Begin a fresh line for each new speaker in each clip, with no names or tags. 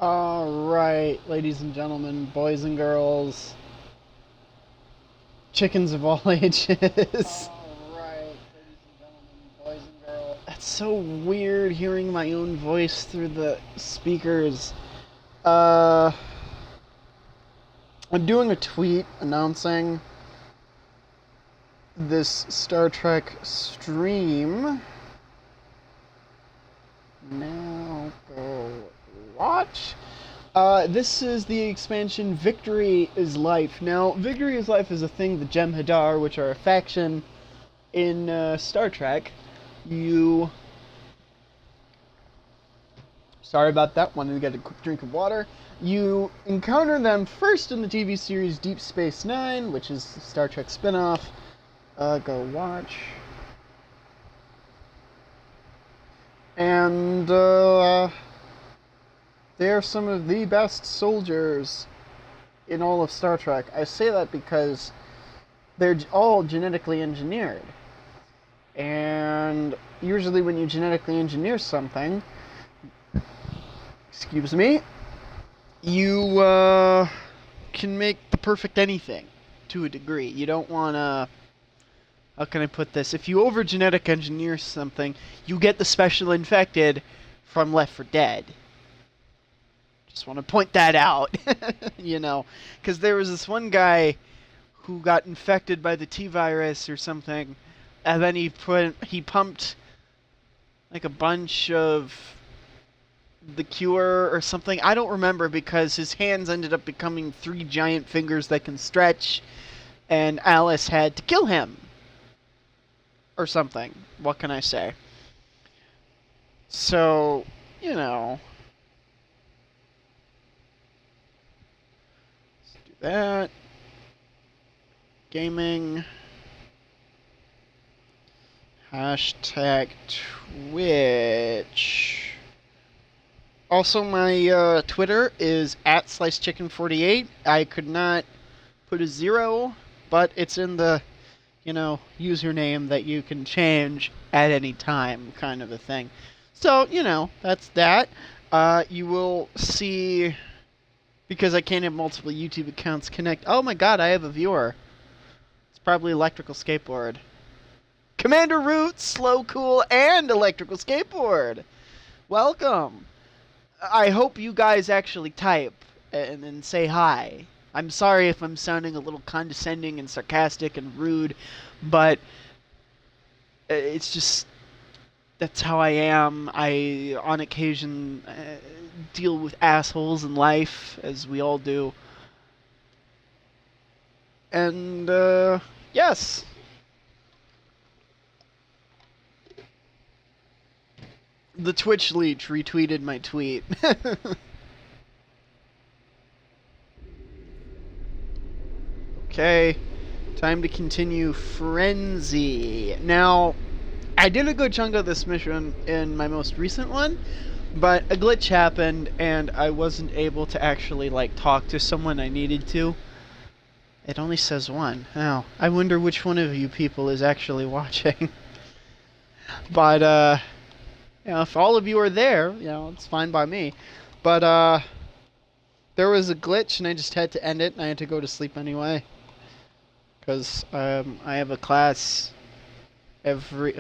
Alright, ladies and gentlemen, boys and girls, chickens of all ages. Alright, ladies and gentlemen, boys and girls. That's so weird hearing my own voice through the speakers. I'm doing a tweet announcing this Star Trek stream. Now go watch. This is the expansion Victory is Life. Now, Victory is Life is a thing, the Jem'Hadar, which are a faction in Star Trek. Sorry about that, wanted to get a quick drink of water. You encounter them first in the TV series Deep Space Nine, which is the Star Trek spin-off. Go watch. And, they are some of the best soldiers in all of Star Trek. I say that because they're all genetically engineered. And usually when you genetically engineer something, excuse me, you can make the perfect anything to a degree. You don't want to, how can I put this? If you over genetic engineer something, you get the special infected from Left 4 Dead. Just want to point that out, you know, because there was this one guy who got infected by the T-virus or something, and then he pumped like a bunch of the cure or something. I don't remember, because his hands ended up becoming 3 giant fingers that can stretch, and Alice had to kill him or something. What can I say? So, you know, that gaming hashtag Twitch. Also, my Twitter is @SliceChicken48. I could not put a 0, but it's in the, you know, username that you can change at any time, kind of a thing. So, you know, that's that. You will see, because I can't have multiple YouTube accounts connect. Oh my god, I have a viewer. It's probably Electrical Skateboard. Commander Root, Slow Cool, and Electrical Skateboard. Welcome. I hope you guys actually type and say hi. I'm sorry if I'm sounding a little condescending and sarcastic and rude, but it's just, that's how I am. I, on occasion, deal with assholes in life, as we all do. And, yes. The Twitch leech retweeted my tweet. Okay, time to continue Frenzy. Now, I did a good chunk of this mission in my most recent one, but a glitch happened and I wasn't able to actually, like, talk to someone I needed to. It only says 1. Now, I wonder which one of you people is actually watching. But, you know, if all of you are there, you know, it's fine by me. But, there was a glitch and I just had to end it and I had to go to sleep anyway. Because, I have a class every,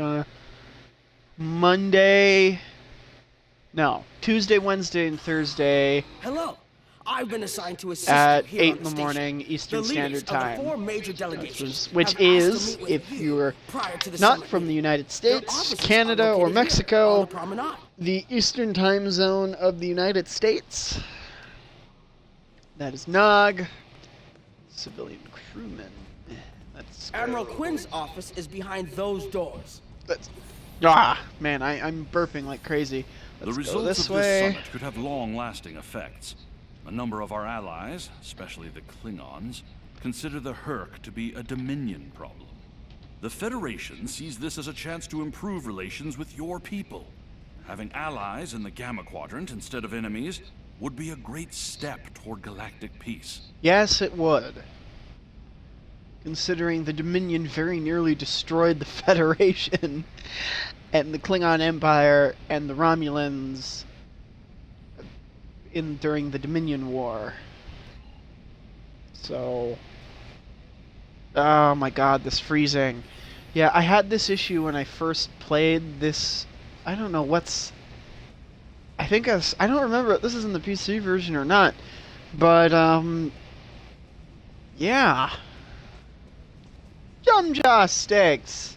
Tuesday, Wednesday, and Thursday.
Hello. I've been assigned to assist
at
here
8
on
in the
station.
morning Eastern Standard Time. Which
have
is,
asked to meet with
if
you
you're
prior to the
not
summit
from the
meeting.
United
Their
States,
offices
Canada,
are
or
located here, on
Mexico,
the promenade.
the Eastern Time Zone of the United States. That is Nog. Civilian crewman. Let's go.
Admiral Quinn's office is behind those doors.
Man, I'm burping like crazy. Let's
The
go
results
this
of this
way.
summit could have long-lasting effects. A number of our allies, especially the Klingons, consider the Herc to be a Dominion problem. The Federation sees this as a chance to improve relations with your people. Having allies in the Gamma Quadrant instead of enemies would be a great step toward galactic peace.
Yes, it would. Considering the Dominion very nearly destroyed the Federation, and the Klingon Empire and the Romulans during the Dominion War. So, oh my God, this freezing. Yeah, I had this issue when I first played this. I don't know what's. I think I don't remember if this is in the PC version or not, but yeah. Jumjaw sticks.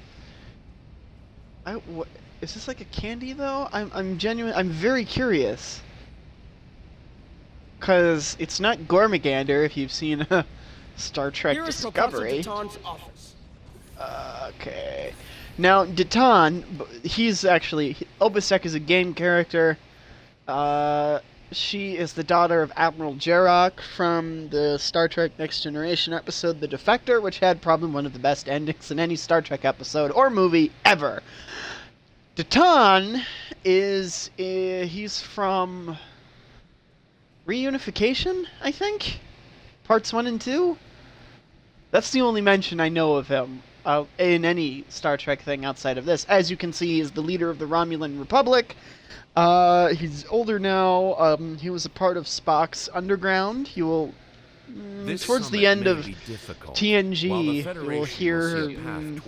Is this like a candy though? I'm genuine. I'm very curious. Cause it's not Gormagander if you've seen Star Trek
Here is
Discovery.
Professor Daton's office.
Okay. Now Daton, he's actually Obasek is a game character. She is the daughter of Admiral Garak from the Star Trek Next Generation episode The Defector, which had probably one of the best endings in any Star Trek episode or movie ever. Daton is he's from Reunification, I think? Parts 1 and 2? That's the only mention I know of him in any Star Trek thing outside of this. As you can see, he's the leader of the Romulan Republic. He's older now. He was a part of Spock's Underground. You will... towards the end of TNG, you will hear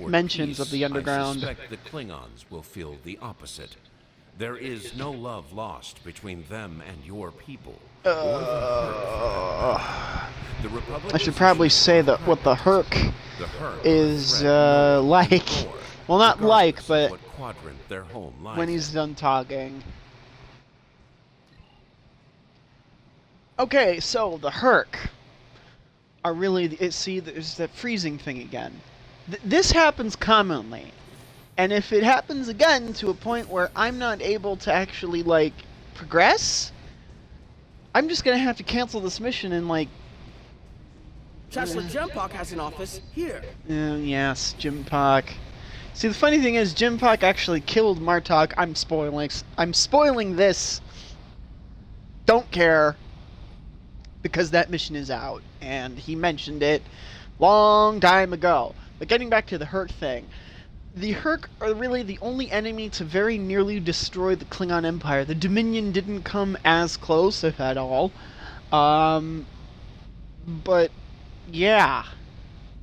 mentions of the Underground.
I suspect the Klingons will feel the opposite. There is no love lost between them and your people.
I should probably say that what the Herc is like. Well, not like, but when he's done talking. Okay, so the Herc are really... See, there's that freezing thing again. This happens commonly. And if it happens again to a point where I'm not able to actually, like, progress, I'm just gonna have to cancel this mission and, like...
Chancellor Jempak has an office here.
Yes, Jimpak. See, the funny thing is, Jimpak actually killed Martok. I'm spoiling this. Don't care. Because that mission is out. And he mentioned it long time ago. But getting back to the Herc thing. The Herc are really the only enemy to very nearly destroy the Klingon Empire. The Dominion didn't come as close, if at all. But, yeah.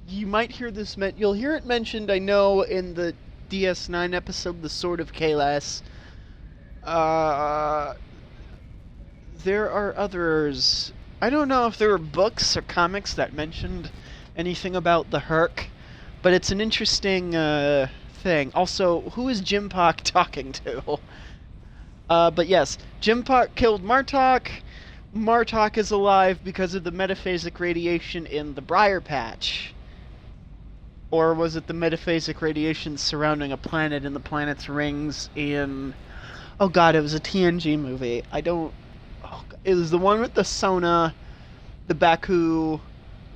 You might hear this you'll hear it mentioned, I know, in the DS9 episode, The Sword of Kalas. There are others. I don't know if there were books or comics that mentioned anything about the Herc, but it's an interesting thing. Also, who is Jimpak talking to? But yes, Jimpak killed Martok. Martok is alive because of the metaphasic radiation in the Briar Patch. Or was it the metaphasic radiation surrounding a planet in the planet's rings in... Oh god, it was a TNG movie. I don't... Oh, it was the one with the Sona, the Baku,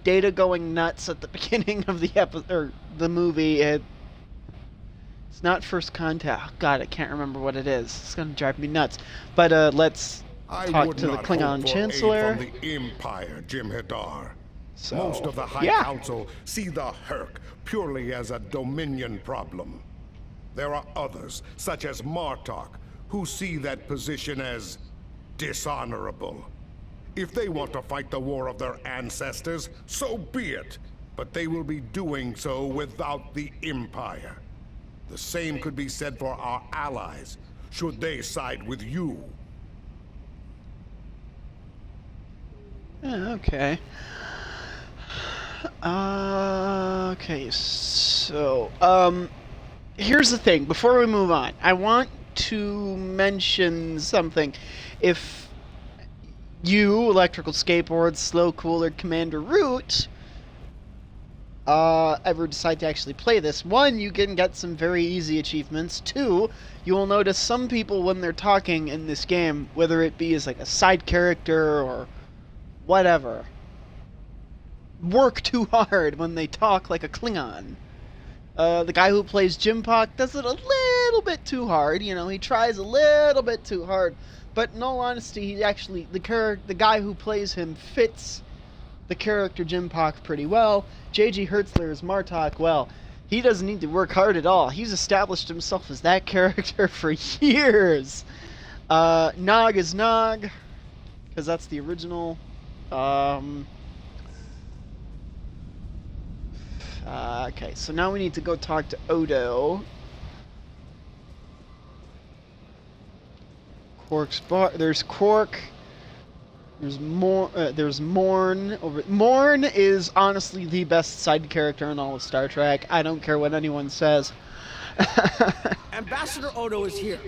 Data going nuts at the beginning of the episode, or the movie. It's not First Contact. Oh god, I can't remember what it is. It's gonna drive me nuts. But let's talk to the Klingon Chancellor.
From the Empire, Jim Hadar.
So,
most of the High Council see the Herc purely as a Dominion problem. There are others, such as Martok, who see that position as dishonorable. If they want to fight the war of their ancestors, so be it. But they will be doing so without the Empire. The same could be said for our allies, should they side with you.
Okay. Okay, so, here's the thing. Before we move on, I want to mention something. If you, Electrical Skateboard, Slow Cooler, Commander Root, ever decide to actually play this, one, you can get some very easy achievements. Two, you will notice some people when they're talking in this game, whether it be as like a side character or whatever, work too hard when they talk like a Klingon. The guy who plays Jimpak does it a little bit too hard. You know, he tries a little bit too hard. But in all honesty, he actually, the guy who plays him fits the character Jimpak pretty well. J.G. Hertzler is Martok. Well, he doesn't need to work hard at all. He's established himself as that character for years. Nog is Nog. because that's the original. Okay, so now we need to go talk to Odo. Quark's bar. There's Quark. There's Morn over. Morn is honestly the best side character in all of Star Trek. I don't care what anyone says.
Ambassador Odo is here,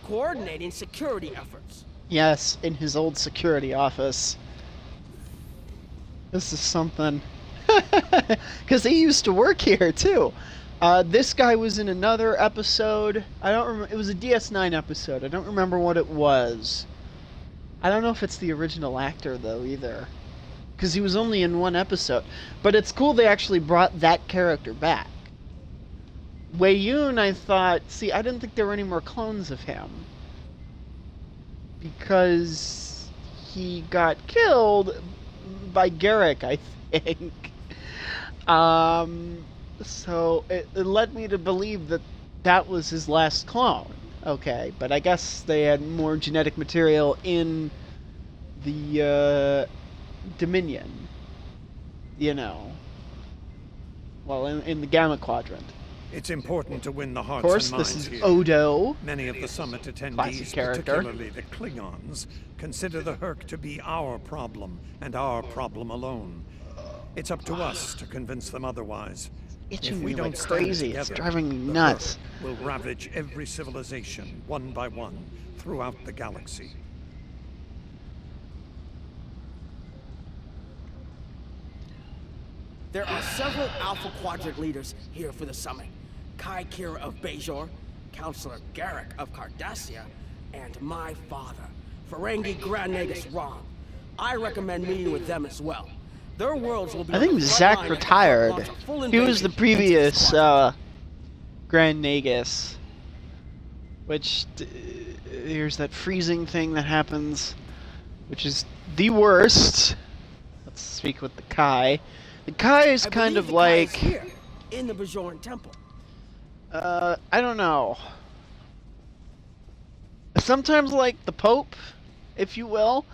coordinating security efforts.
Yes, in his old security office. This is something. Because he used to work here too. This guy was in another episode. I don't remember. It was a DS9 episode. I don't remember what it was. I don't know if it's the original actor though either, because he was only in one episode. But it's cool they actually brought that character back. Wei Yun, I thought. See, I didn't think there were any more clones of him because he got killed by Garak, I think. So it led me to believe that that was his last clone. Okay, but I guess they had more genetic material in the Dominion. You know. Well, in the Gamma Quadrant.
It's important to win the hearts
Of course,
and minds
this is
here.
Odo.
Many of the summit
Classic
attendees,
character.
particularly the Klingons, consider the Herc to be our problem and our problem alone. It's up to us to convince them otherwise.
Itching
If we
me
don't
like
stand
crazy. It's
together,
driving me
the
nuts.
Herc will ravage every civilization, one by one, throughout the galaxy.
There are several Alpha Quadrant leaders here for the summit. Kai Kira of Bajor, Counselor Garak of Cardassia, and my father, Ferengi Grand Nagus Ron. I recommend meeting with them as well. Their worlds will be
I
on
think
the front
Zach
line as the
retired.
launch a full
He was the
invasion into
previous
Squadron.
Grand Nagus. Which, here's that freezing thing that happens, which is the worst. Let's speak with the Kai. The Kai is
I
kind
believe
of
the Kai is
like,
here, in the Bajoran Temple.
I don't know. Sometimes like the Pope, if you will,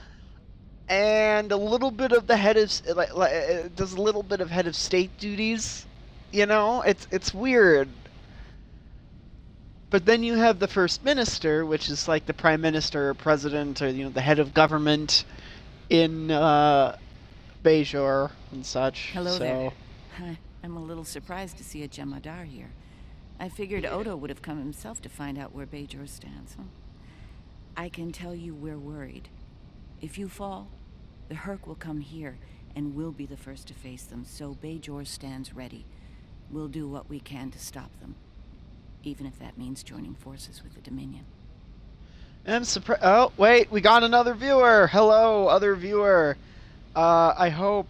and a little bit of the head of, does a little bit of head of state duties. You know, it's weird. But then you have the First Minister, which is like the Prime Minister or President or, the head of government in Bajor and such.
Hello
so.
there. Hi. I'm a little surprised to see a Jemadar here. I figured Odo would have come himself to find out where Bajor stands. Huh? I can tell you we're worried. If you fall, the Herc will come here, and we'll be the first to face them, so Bajor stands ready. We'll do what we can to stop them, even if that means joining forces with the Dominion.
I'm surprised. Oh, wait, we got another viewer. Hello, other viewer. I hope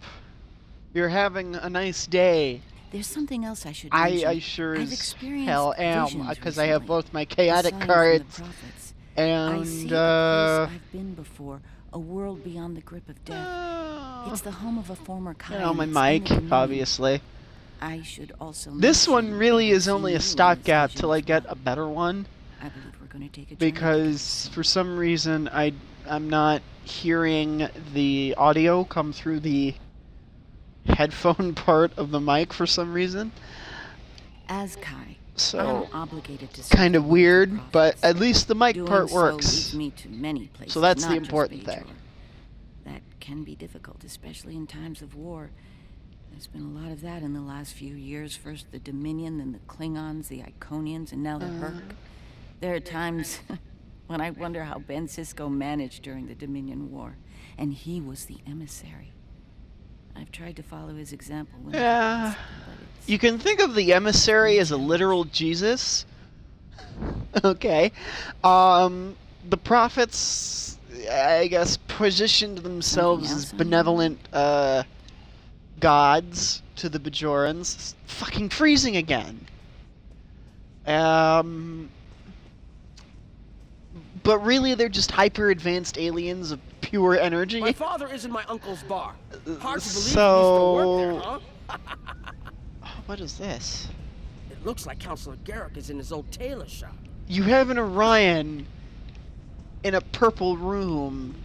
you're having a nice day.
There's something else I should mention.
I sure
I've
as
experienced
hell am,
visions
because I have
recently.
both my chaotic
A sign from the
cards
prophets.
and,
I see a place I've been before, a world beyond the grip of death. It's the home of a former Kai.
my
and it's in
mic,
the Dominion.
obviously.
I should also
This one
mention
really
that
is
I've
only
seen
a
you in
stopgap
this
till I
vision
get
as
a better one,
well. I believe we're going to take a journey
because for some reason I'm not hearing the audio come through the headphone part of the mic for some reason.
as Kai.
So
I'm obligated to
kind of
serve the
weird,
prophets.
but at least the mic
Doing
part
so
works.
leads me to many places,
So that's the
not just
important
Bajor.
thing.
That can be difficult, especially in times of war. There's been a lot of that in the last few years. First the Dominion, then the Klingons, the Iconians, and now the Herc. There are times when I wonder how Ben Sisko managed during the Dominion War. And he was the emissary. I've tried to follow his example when
Yeah.
but it's...
You can think of the emissary as a literal Jesus. Okay. The prophets, I guess, positioned themselves
Something
as
else on
benevolent gods to the Bajorans. It's fucking freezing again. But really, they're just hyper-advanced aliens of pure energy.
My father is in my uncle's bar. Hard to believe he used to
so-
work there, huh?
What is this?
It looks like Counselor Garak is in his old tailor shop.
You have an Orion in a purple room.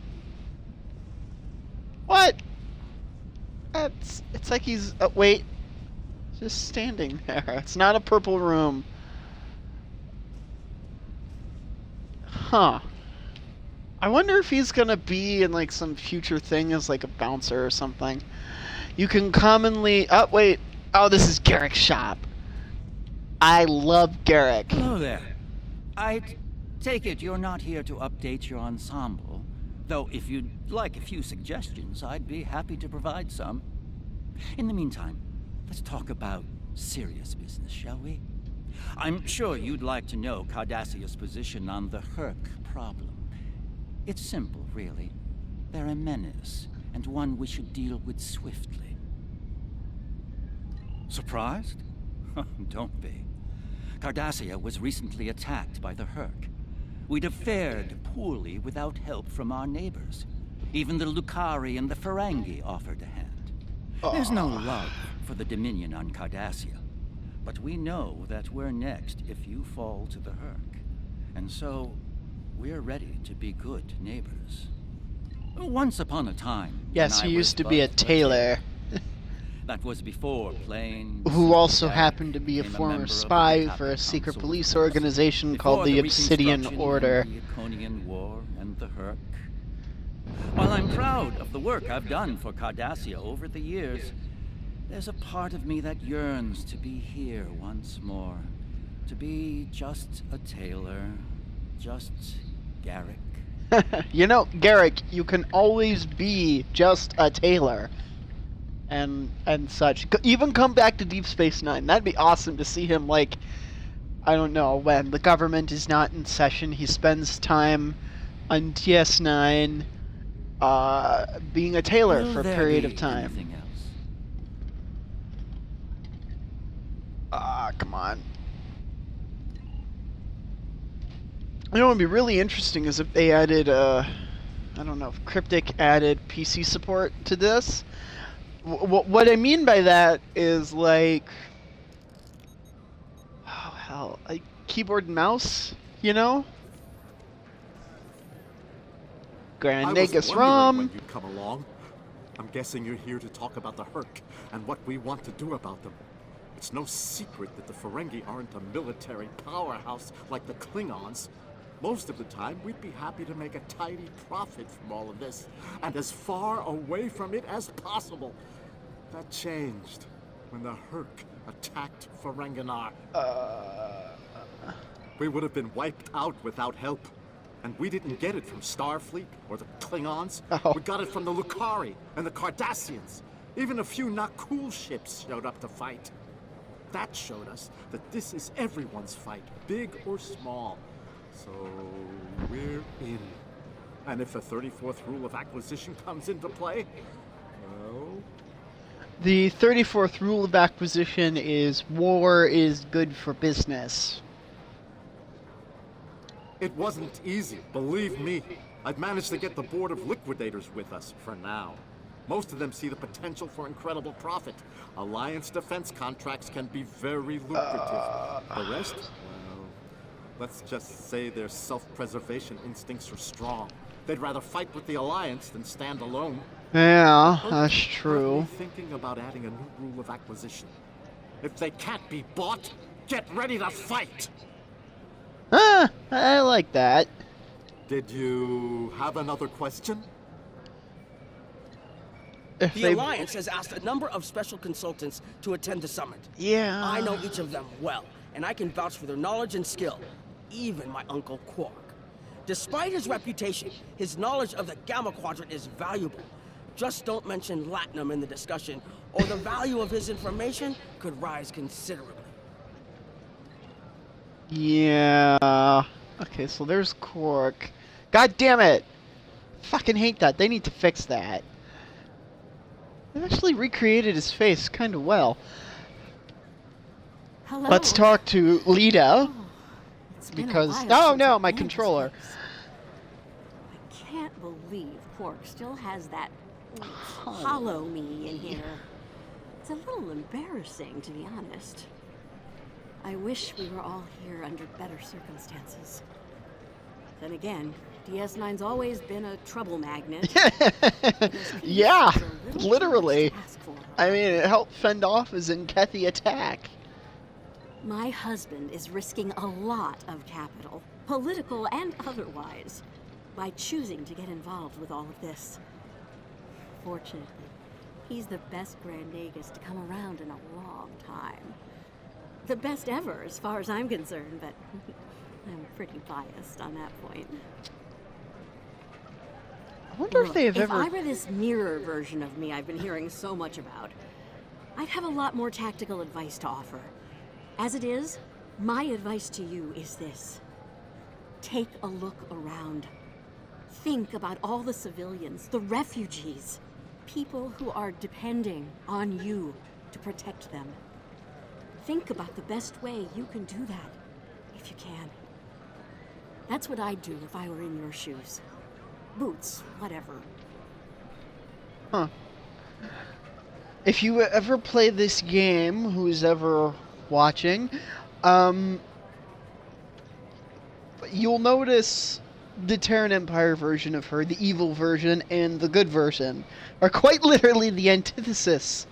What? It's like he's wait, just standing there. It's not a purple room. Huh. I wonder if he's gonna be in like some future thing as like a bouncer or something. You can commonly. Oh wait. Oh, this is Garak's shop. I love Garak.
Hello there. I take it you're not here to update your ensemble. Though if you'd like a few suggestions, I'd be happy to provide some. In the meantime, let's talk about serious business, shall we? I'm sure you'd like to know Cardassia's position on the Herc problem. It's simple, really. They're a menace, and one we should deal with swiftly. Surprised? Don't be. Cardassia was recently attacked by the Herc. We'd have fared poorly without help from our neighbors. Even the Lucari and the Ferengi offered a hand. There's no love for the Dominion on Cardassia, but we know that we're next if you fall to the Herc. And so, we're ready to be good neighbors. Once upon a time...
Yes, he used to be a tailor.
That was before planes...
Who also happened to be a former spy for a secret police organization called the Obsidian Order.
The Iconian War and the Herc. While I'm proud of the work I've done for Cardassia over the years, there's a part of me that yearns to be here once more. To be just a tailor. Just Garak.
You know, Garak, you can always be just a tailor. And such. Even come back to Deep Space Nine. That'd be awesome to see him, like, I don't know, when the government is not in session, he spends time on DS9 being a tailor for a period of time.
Anything else?
Come on. You know what would be really interesting is if they added, I don't know, if Cryptic added PC support to this. What I mean by that is like, oh hell, like keyboard and mouse, you know? Grand Nagus ROM.
When you'd come along. I'm guessing you're here to talk about the Herc and what we want to do about them. It's no secret that the Ferengi aren't a military powerhouse like the Klingons. Most of the time, we'd be happy to make a tidy profit from all of this, and as far away from it as possible. That changed when the Herc attacked Ferenginar. We would have been wiped out without help. And we didn't get it from Starfleet or the Klingons.
Oh.
We got it from the Lucari and the Cardassians. Even a few not cool ships showed up to fight. That showed us that this is everyone's fight, big or small. So we're in. And if the 34th rule of acquisition comes into play, well...
The 34th rule of acquisition is war is good for business.
It wasn't easy, believe me. I've managed to get the board of liquidators with us, for now. Most of them see the potential for incredible profit. Alliance defense contracts can be very lucrative. The rest? Well, let's just say their self-preservation instincts are strong. They'd rather fight with the Alliance than stand alone.
Yeah, that's true.
I'm thinking about adding a new rule of acquisition. If they can't be bought, get ready to fight!
I like that.
Did you have another question?
If
The Alliance has asked a number of special consultants to attend the summit.
Yeah.
I know each of them well, and I can vouch for their knowledge and skill. Even my Uncle Quark. Despite his reputation, his knowledge of the Gamma Quadrant is valuable. Just don't mention Latinum in the discussion, or the value of his information could rise considerably.
Yeah. Okay, so there's Quark. God damn it! Fucking hate that. They need to fix that. They actually recreated his face kind of well.
Hello.
Let's talk to Lita.
It's been a
Because
while
oh
since
no,
I've
my
been in this
controller.
place. I can't believe Quark still has that hollow me in here. It's a little embarrassing, to be honest. I wish we were all here under better circumstances. Then again, DS9's always been a trouble magnet.
Yeah,
It's a little
literally.
too much to ask for.
I mean, it helped fend off his Enkethi attack.
My husband is risking a lot of capital, political and otherwise, by choosing to get involved with all of this. Fortunately, he's the best Grand Nagus to come around in a long time. The best ever, as far as I'm concerned, but I'm pretty biased on that point.
I wonder if they have
If
ever...
I were this mirror version of me I've been hearing so much about, I'd have a lot more tactical advice to offer. As it is, my advice to you is this. Take a look around. Think about all the civilians, the refugees, people who are depending on you to protect them. Think about the best way you can do that, if you can. That's what I'd do if I were in your shoes. Boots, whatever.
Huh. If you ever play this game, who's ever watching, you'll notice the Terran Empire version of her, the evil version, and the good version are quite literally the antithesis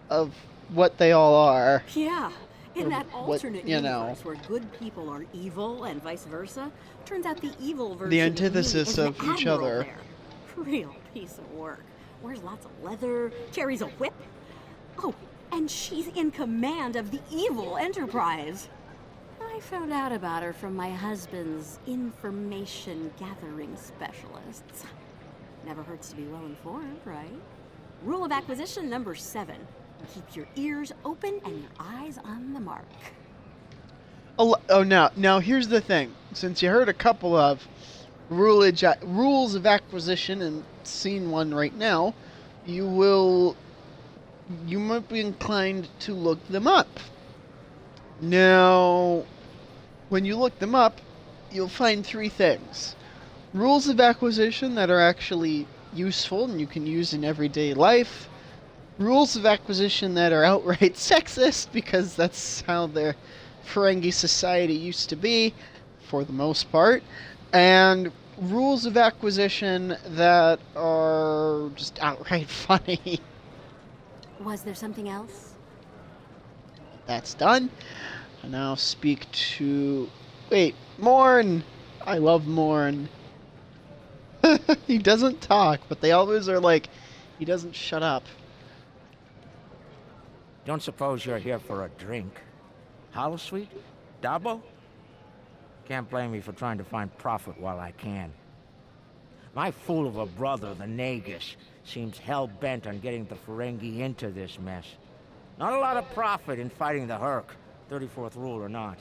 of what they all are.
Yeah, in that
what,
alternate
you know.
universe where good people are evil and vice versa, turns out the evil version
The
of me
antithesis
is an
of each
admiral
other.
there. Real piece of work. Wears lots of leather, carries a whip. Oh, and she's in command of the evil Enterprise. I found out about her from my husband's information gathering specialists. Never hurts to be well informed, right? Rule of acquisition number 7. Keep your ears open and your eyes on the mark.
Oh, now here's the thing. Since you heard a couple of rules of acquisition and seen one right now, you might be inclined to look them up. Now, when you look them up, you'll find 3 things. Rules of acquisition that are actually useful and you can use in everyday life. Rules of acquisition that are outright sexist, because that's how the Ferengi society used to be, for the most part. And rules of acquisition that are just outright funny.
Was there something else?
That's done. I now speak to... Wait, Morn! I love Morn. He doesn't talk, but they always are like, he doesn't shut up.
Don't suppose you're here for a drink? Holosuite? Dabo? Can't blame me for trying to find profit while I can. My fool of a brother, the Nagus, seems hell-bent on getting the Ferengi into this mess. Not a lot of profit in fighting the Herc, 34th rule or not.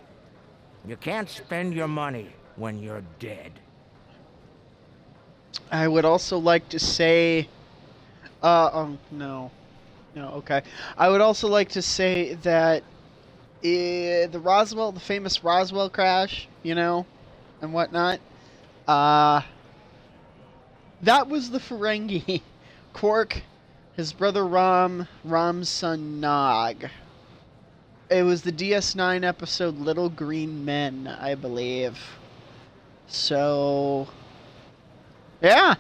You can't spend your money when you're dead.
I would also like to say... no. No, okay. I would also like to say that the famous Roswell crash, and whatnot, that was the Ferengi. Quark, his brother Ram's son Nog. It was the DS9 episode Little Green Men, I believe. So, yeah.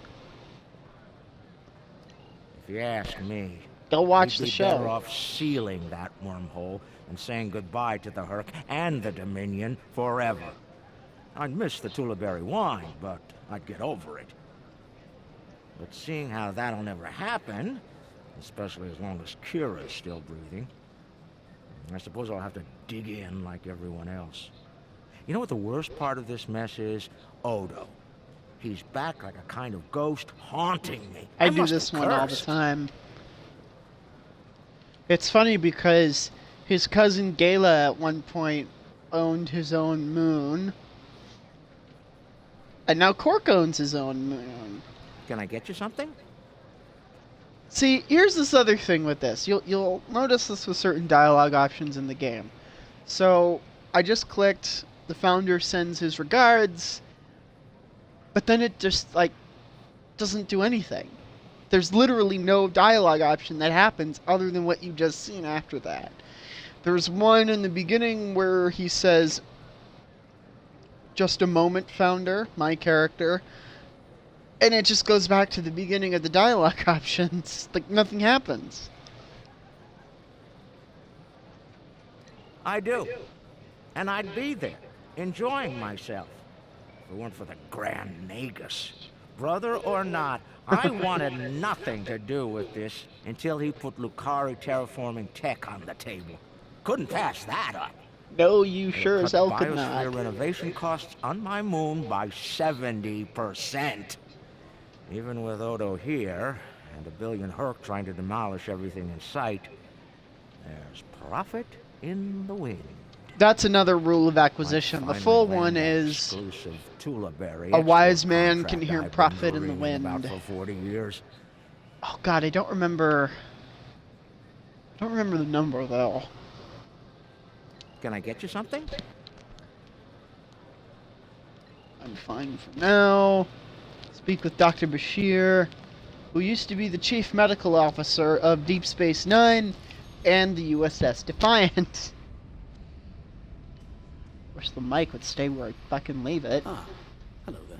If you ask me,
go watch
we'd
the
be
show.
Better off sealing that wormhole and saying goodbye to the Herc and the Dominion forever. I'd miss the Tullaberry wine, but I'd get over it. But seeing how that'll never happen, especially as long as Kira's still breathing, I suppose I'll have to dig in like everyone else. You know what the worst part of this mess is? Odo. He's back like a kind of ghost haunting me.
I do
must
this
have
one all the
cursed.
time. It's funny because his cousin Gala at one point owned his own moon. And now Quark owns his own moon.
Can I get you something?
See, here's this other thing with this. You'll notice this with certain dialogue options in the game. So, I just clicked, the founder sends his regards, but then it just, doesn't do anything. There's literally no dialogue option that happens other than what you've just seen after that. There's one in the beginning where he says, just a moment founder, my character, and it just goes back to the beginning of the dialogue options. Like, nothing happens.
I do. And I'd be there, enjoying myself. If it weren't for the Grand Nagus. Brother or not, I wanted nothing to do with this until he put Lucari terraforming tech on the table. Couldn't pass that up.
No, you
It
sure as hell could
cut
not.
biosphere renovation costs on my moon by 70%. Even with Odo here, and a billion Herc trying to demolish everything in sight, there's profit in the wind.
That's another rule of acquisition. The full one is
exclusive Tulaberry
a wise
export
man
contract
can hear
I've been
profit in the
dreaming about
wind.
for 40 years.
Oh god, I don't remember the number though.
Can I get you something?
I'm fine for now. Speak with Dr. Bashir, who used to be the chief medical officer of Deep Space Nine and the USS Defiant. Wish the mic would stay where I fucking leave it.
Ah, hello there.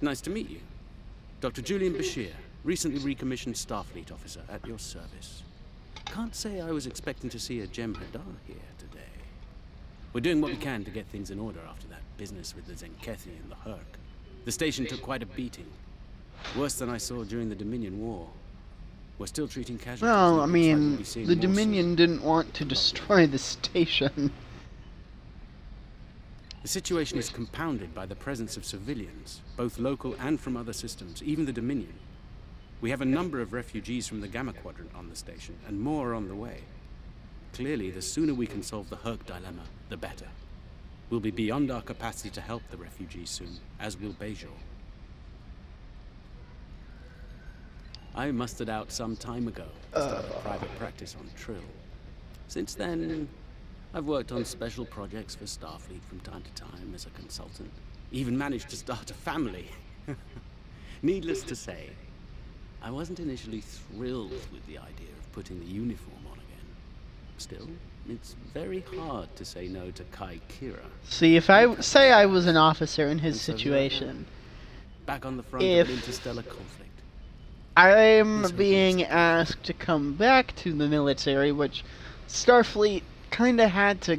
Nice to meet you. Dr. Julian Bashir, recently recommissioned Starfleet officer at your service. Can't say I was expecting to see a Jem'Hadar here today. We're doing what we can to get things in order after that business with the Zenkethi and the Herc. The station took quite a beating. Worse than I saw during the Dominion War. We're still treating casualties.
Well, I
and it looks like we'll
mean,
be seeing
the
more
Dominion didn't want to destroy the station.
The situation is compounded by the presence of civilians, both local and from other systems, even the Dominion. We have a number of refugees from the Gamma Quadrant on the station, and more are on the way. Clearly, the sooner we can solve the Herc dilemma, the better. We'll be beyond our capacity to help the refugees soon, as will Bajor. I mustered out some time ago to start a private practice on Trill. Since then, I've worked on special projects for Starfleet from time to time as a consultant. Even managed to start a family. Needless to say, I wasn't initially thrilled with the idea of putting the uniform on again. Still, it's very hard to say no to Kai Kira.
See, if I say I was an officer in his situation,
Back on the front of
if
an interstellar conflict.
I'm being asked to come back to the military, which Starfleet kind of had to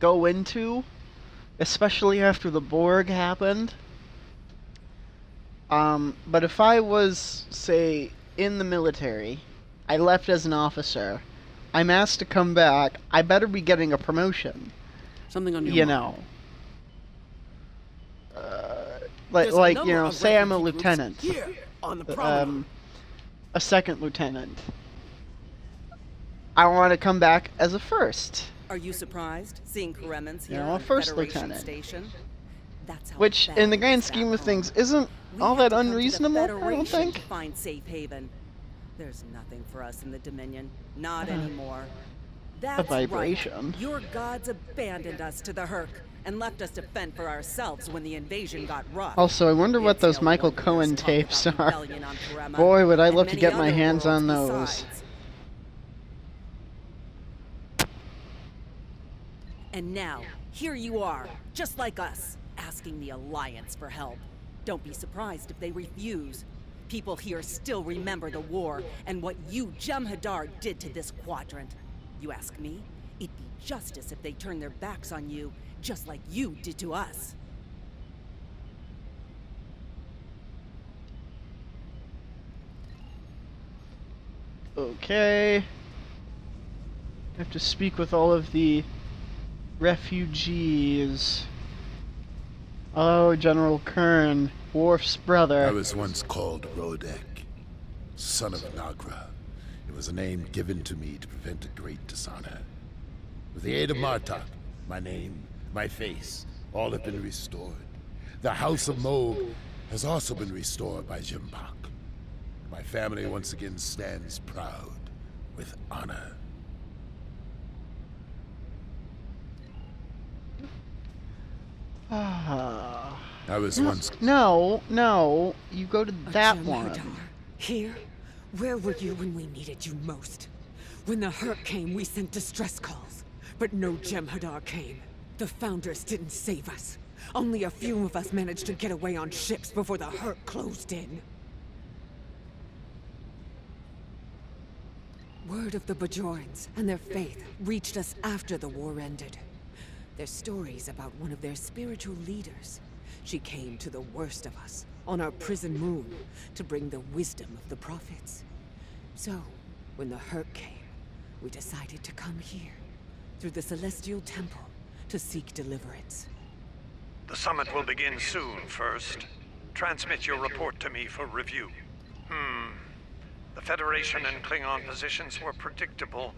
go into, especially after the Borg happened. But if I was, say, in the military, I left as an officer, I'm asked to come back, I better be getting a promotion.
Something on your
You
mind?
know.
There's a
Like,
number
you know,
of
say I'm a
refugee groups
lieutenant.
here on the promenade.
A second lieutenant. I want to come back as a first.
Are you surprised seeing Kremens here
You know, a
on
first
Federation
lieutenant.
Station? That's how
Which,
bad
in the
it
grand
is
scheme
back
of things,
home.
isn't
We
all
had
that
to come to the
unreasonable, I don't
Federation
think.
to find safe haven. There's nothing for us in the Dominion. Not anymore. That's
vibration.
Right. Your gods abandoned us to the Herc and left us to fend for ourselves when the invasion got rough.
Also, I wonder what
It's
those
no
Michael
wonder
Cohen
there's talk
tapes
about
are.
rebellion on Karema
Boy, would I
and
love to
many
get my
other
hands on
worlds
those.
besides. And now, here you are, just like us, asking the Alliance for help. Don't be surprised if they refuse. People here still remember the war and what you, Jem'Hadar, did to this quadrant. You ask me? It'd be justice if they turned their backs on you, just like you did to us.
Okay. I have to speak with all of the refugees. Oh, General Kern, Worf's brother.
I was once called Rodek, son of Nagra. It was a name given to me to prevent a great dishonor. With the aid of Martok, my name, my face, all have been restored. The House of Moog has also been restored by Jimpak. My family once again stands proud, with honor.
Ah.
I was once...
No, you go to that one.
Jem'Hadar, here? Where were you when we needed you most? When the Herc came, we sent distress calls. But no Jem'Hadar came. The Founders didn't save us. Only a few of us managed to get away on ships before the Hurt closed in. Word of the Bajorans and their faith reached us after the war ended. Their stories about one of their spiritual leaders. She came to the worst of us, on our prison moon, to bring the wisdom of the prophets. So, when the Hurt came, we decided to come here, through the Celestial Temple, to seek deliverance.
The summit will begin soon, First. Transmit your report to me for review. The Federation and Klingon positions were predictable.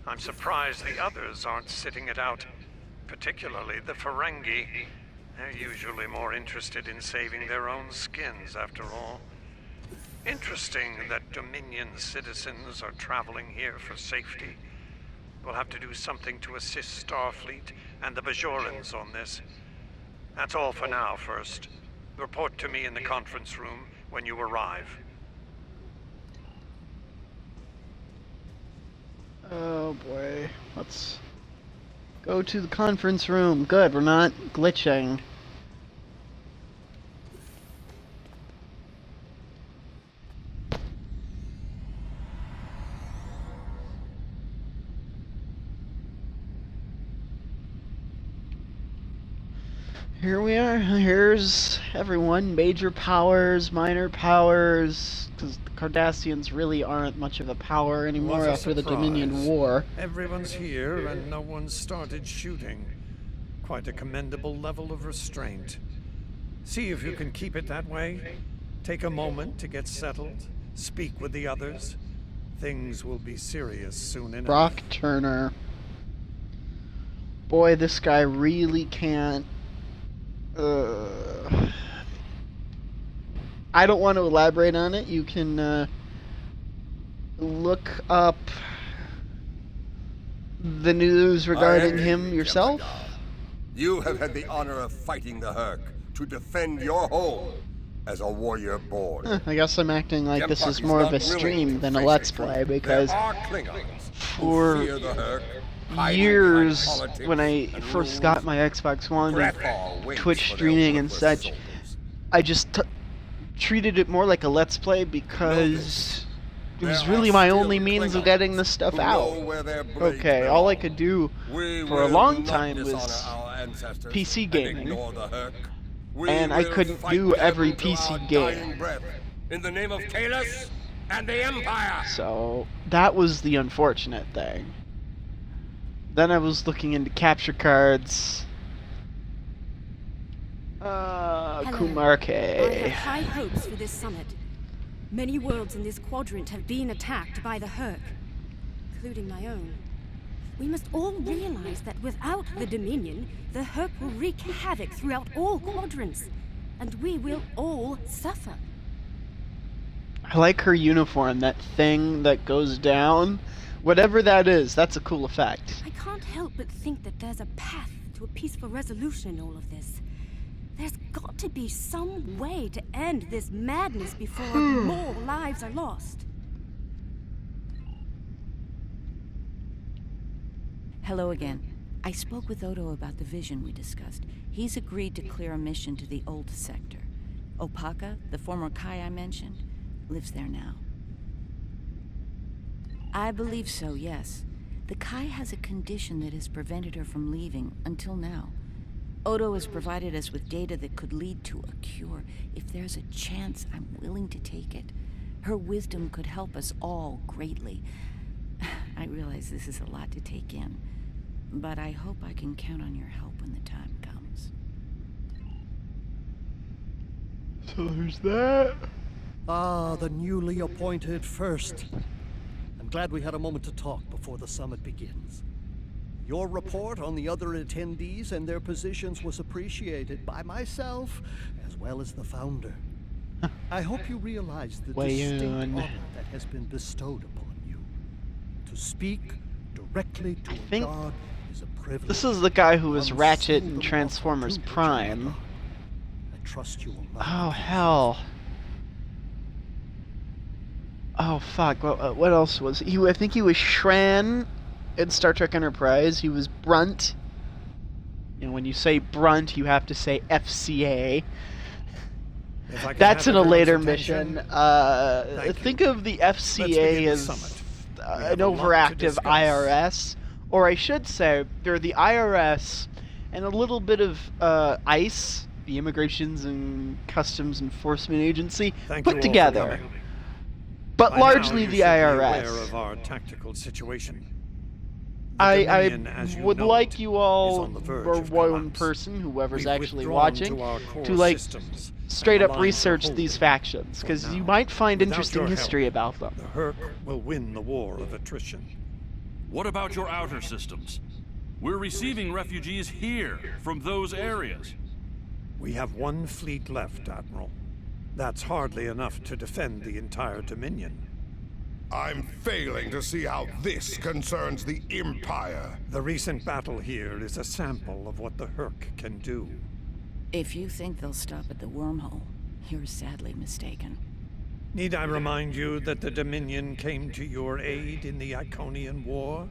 I'm surprised the others aren't sitting it out, particularly the Ferengi. They're usually more interested in saving their own skins, after all. Interesting that Dominion citizens are traveling here for safety. We'll have to do something to assist Starfleet and the Bajorans on this. That's all for now, First. Report to me in the conference room when you arrive.
Oh boy. Let's go to the conference room. Good, we're not glitching. Here we are. Here's everyone. Major powers, minor powers, because the Cardassians really aren't much of a power anymore after the Dominion War.
Everyone's here and no one's started shooting. Quite a commendable level of restraint. See if you can keep it that way. Take a moment to get settled. Speak with the others. Things will be serious soon enough.
Brock Turner. Boy, this guy really can't. I don't want to elaborate on it. You can look up the news regarding him yourself.
You have had the honor of fighting the Hurk to defend your home as a warrior born.
I guess I'm acting like this is more of a stream than a Let's Play, because for years, when I first got my Xbox One, and Twitch streaming and such, I just treated it more like a Let's Play because it was really my only means of getting this stuff out. Okay, all I could do for a long time was PC gaming, and I couldn't do every PC game.
In the name of Kalis and the Empire.
So that was the unfortunate thing. Then I was looking into capture cards. Kumarke.
I have high hopes for this summit. Many worlds in this quadrant have been attacked by the Hurk, including my own. We must all realize that without the Dominion, the Hurk will wreak havoc throughout all quadrants, and we will all suffer.
I like her uniform, that thing that goes down. Whatever that is, that's a cool effect.
I can't help but think that there's a path to a peaceful resolution in all of this. There's got to be some way to end this madness before more lives are lost.
Hello again. I spoke with Odo about the vision we discussed. He's agreed to clear a mission to the old sector. Opaka, the former Kai I mentioned, lives there now. I believe so, yes. The Kai has a condition that has prevented her from leaving until now. Odo has provided us with data that could lead to a cure. If there's a chance, I'm willing to take it. Her wisdom could help us all greatly. I realize this is a lot to take in, but I hope I can count on your help when the time comes.
So there's that.
Ah, the newly appointed First. I'm glad we had a moment to talk before the summit begins. Your report on the other attendees and their positions was appreciated by myself as well as the Founder. I hope you realize the distinct honor that has been bestowed upon you. To speak directly to a god is a privilege.
This is the guy who was Ratchet in Transformers Prime.
I trust you will not.
Oh, hell. Oh, fuck. What else was he? I think he was Shran in Star Trek Enterprise. He was Brunt You know, when you say brunt, you have to say FCA.
If I can
That's
have
in a later
everyone's
mission.
attention.
Think of the
Let's
FCA
begin the
as
summit. We
an
have a lot to
overactive
discuss.
IRS, or I should say, they're the IRS and a little bit of ICE, the Immigrations and Customs Enforcement Agency,
Thank you
put
all for
together.
coming.
But
By
largely
now, you
the
should be
IRS.
aware of our tactical situation. The
I
Dominion, as you
would
know
like
it,
you
is
all,
on the verge
or
of
one
collapse.
person, whoever's
We've
actually
withdrawn
watching,
to our core
to like
systems,
straight
and
up
the lines are
research these
holding
factions,
for
because you
now.
might find
Without
interesting
your
history
help,
about them.
The Herc will win the war of attrition.
What about your outer systems? We're receiving refugees here, from those areas.
We have one fleet left, Admiral. That's hardly enough to defend the entire Dominion.
I'm failing to see how this concerns the Empire.
The recent battle here is a sample of what the Herc can do.
If you think they'll stop at the wormhole, you're sadly mistaken.
Need I remind you that the Dominion came to your aid in the Iconian War?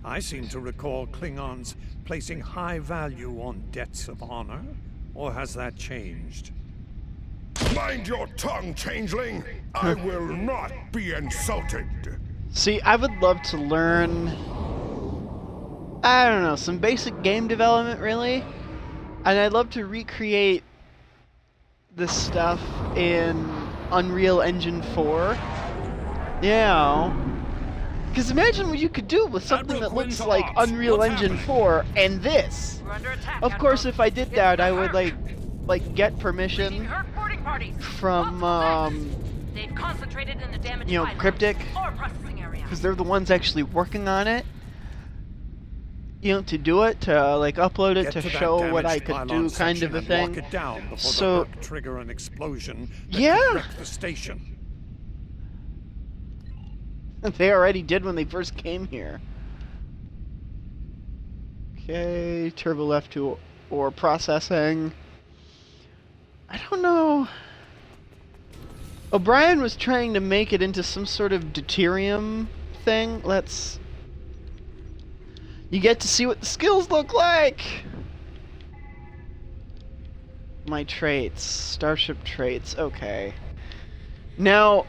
I seem to recall Klingons placing high value on debts of honor, or has that changed?
Mind your tongue, changeling! I will not be insulted!
See, I would love to learn, I don't know, some basic game development, really. And I'd love to recreate this stuff in Unreal Engine 4. You know, because imagine what you could do with something that looks like Unreal Engine 4 and this. Of course, if I did that, I would like get permission from
They've concentrated in the damaged
you know,
pylons
Cryptic,
or processing area.
because they're the ones actually working on it. You know, to do it, to like upload it,
Get
to
that
show what I
damaged
could
pylon
do, kind
section
of a
and
thing.
Walk it down before
So,
the Herc trigger an explosion that
yeah.
could wreck the station.
They already did when they first came here. Okay, turbo left to or processing. I don't know. O'Brien was trying to make it into some sort of deuterium thing. Let's... You get to see what the skills look like! My traits. Starship traits. Okay. Now,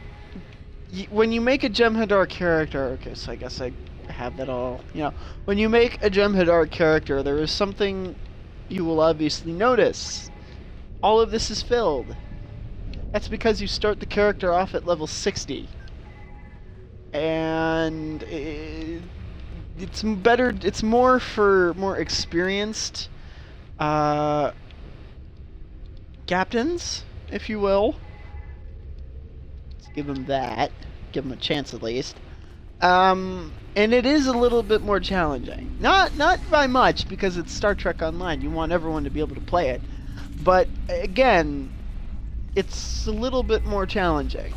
when you make a Jem'Hadar character... Okay, so I guess I have that all... You know, when you make a Jem'Hadar character, there is something you will obviously notice. All of this is filled. That's because you start the character off at level 60. And it's better, it's more for more experienced captains, if you will. Let's give them that. Give them a chance at least. And it is a little bit more challenging. Not by much, because it's Star Trek Online. You want everyone to be able to play it. But again, it's a little bit more challenging.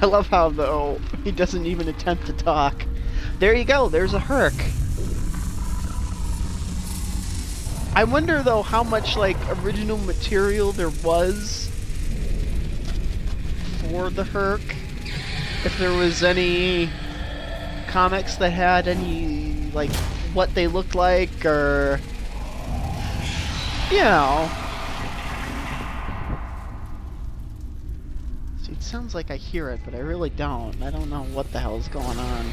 I love how, though, he doesn't even attempt to talk. There you go, there's a Herc. I wonder, though, how much, like, original material there was for the Herc. If there was any comics that had any, like, what they looked like, or, you know. See, it sounds like I hear it, but I really don't. I don't know what the hell's going on.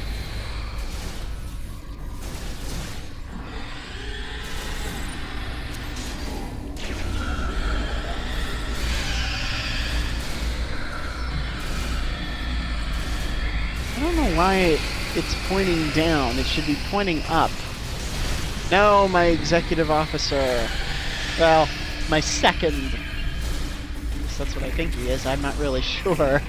I don't know why it's pointing down. It should be pointing up. No, my executive officer. Well, my second. At least that's what I think he is. I'm not really sure.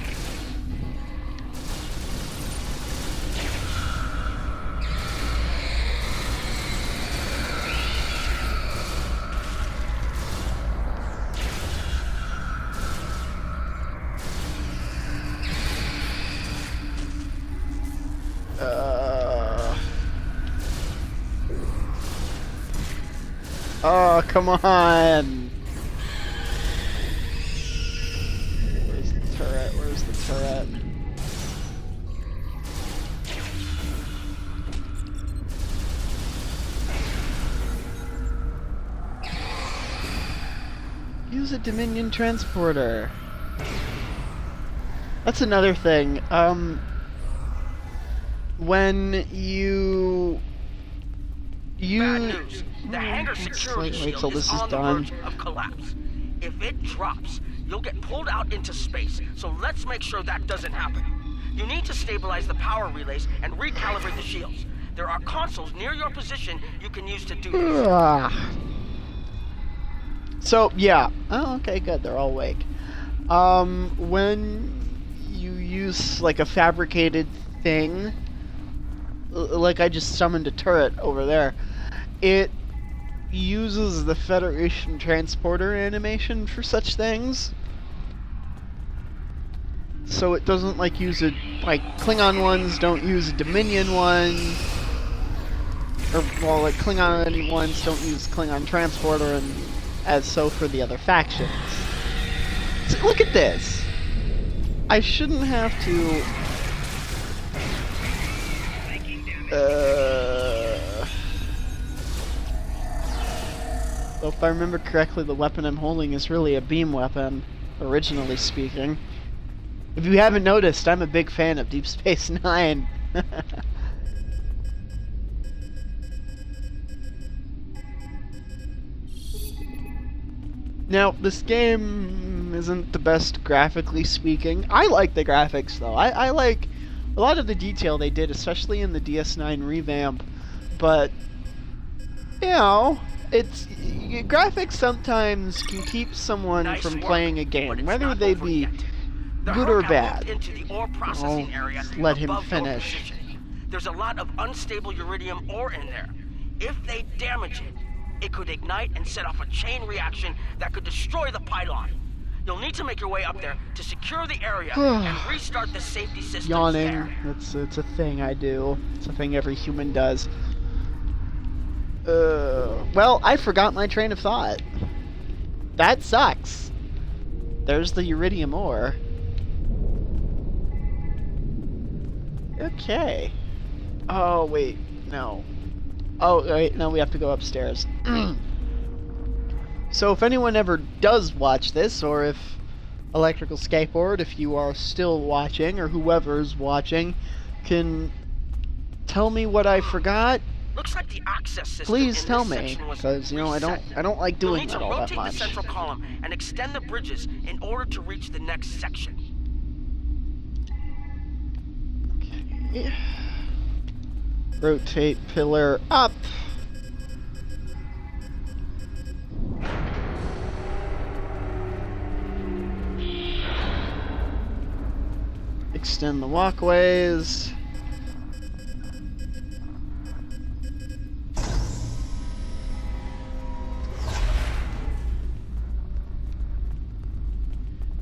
Oh, come on! Where's the turret? Where's the turret? Use a Dominion transporter. That's another thing. When you
Bad news. The hangar security
wait till
shield
this
is
is
on the
done.
verge of collapse. If it drops, you'll get pulled out into space, so let's make sure that doesn't happen. You need to stabilize the power relays and recalibrate the shields. There are consoles near your position you can use to do this.
So, yeah. Oh, okay, good. They're all awake. When you use, like, a fabricated thing, like I just summoned a turret over there, it uses the Federation transporter animation for such things. So it doesn't, like, use a... Like, Klingon ones don't use a Dominion one. Or, well, like, Klingon ones don't use Klingon transporter, and as so for the other factions. So, look at this! I shouldn't have to... Well, if I remember correctly, the weapon I'm holding is really a beam weapon, originally speaking. If you haven't noticed, I'm a big fan of Deep Space Nine. Now, this game isn't the best graphically speaking. I like the graphics, though. I like a lot of the detail they did, especially in the DS9 revamp. But, you know, graphics sometimes can keep someone from playing a game, whether they be good or bad. Let him finish.
There's a lot of unstable uridium ore in there. If they damage it, it could ignite and set off a chain reaction that could destroy the pylon. You'll need to make your way up there to secure the area and restart the safety systems.
Yawning.
There.
It's a thing I do. It's a thing every human does. Well, I forgot my train of thought. That sucks. There's the uridium ore. Okay. Oh, wait. No. Oh, wait. No, we have to go upstairs. So if anyone ever does watch this, or if Electrical Skateboard, if you are still watching, or whoever's watching, can tell me what I forgot,
Looks like the access system
please
in
tell
this
me,
section was
because, you know, I don't like
You'll
doing
need
that
to
all that
rotate
much.
the central column and extend the bridges in order to reach the next section.
Okay. Rotate pillar up. Extend the walkways.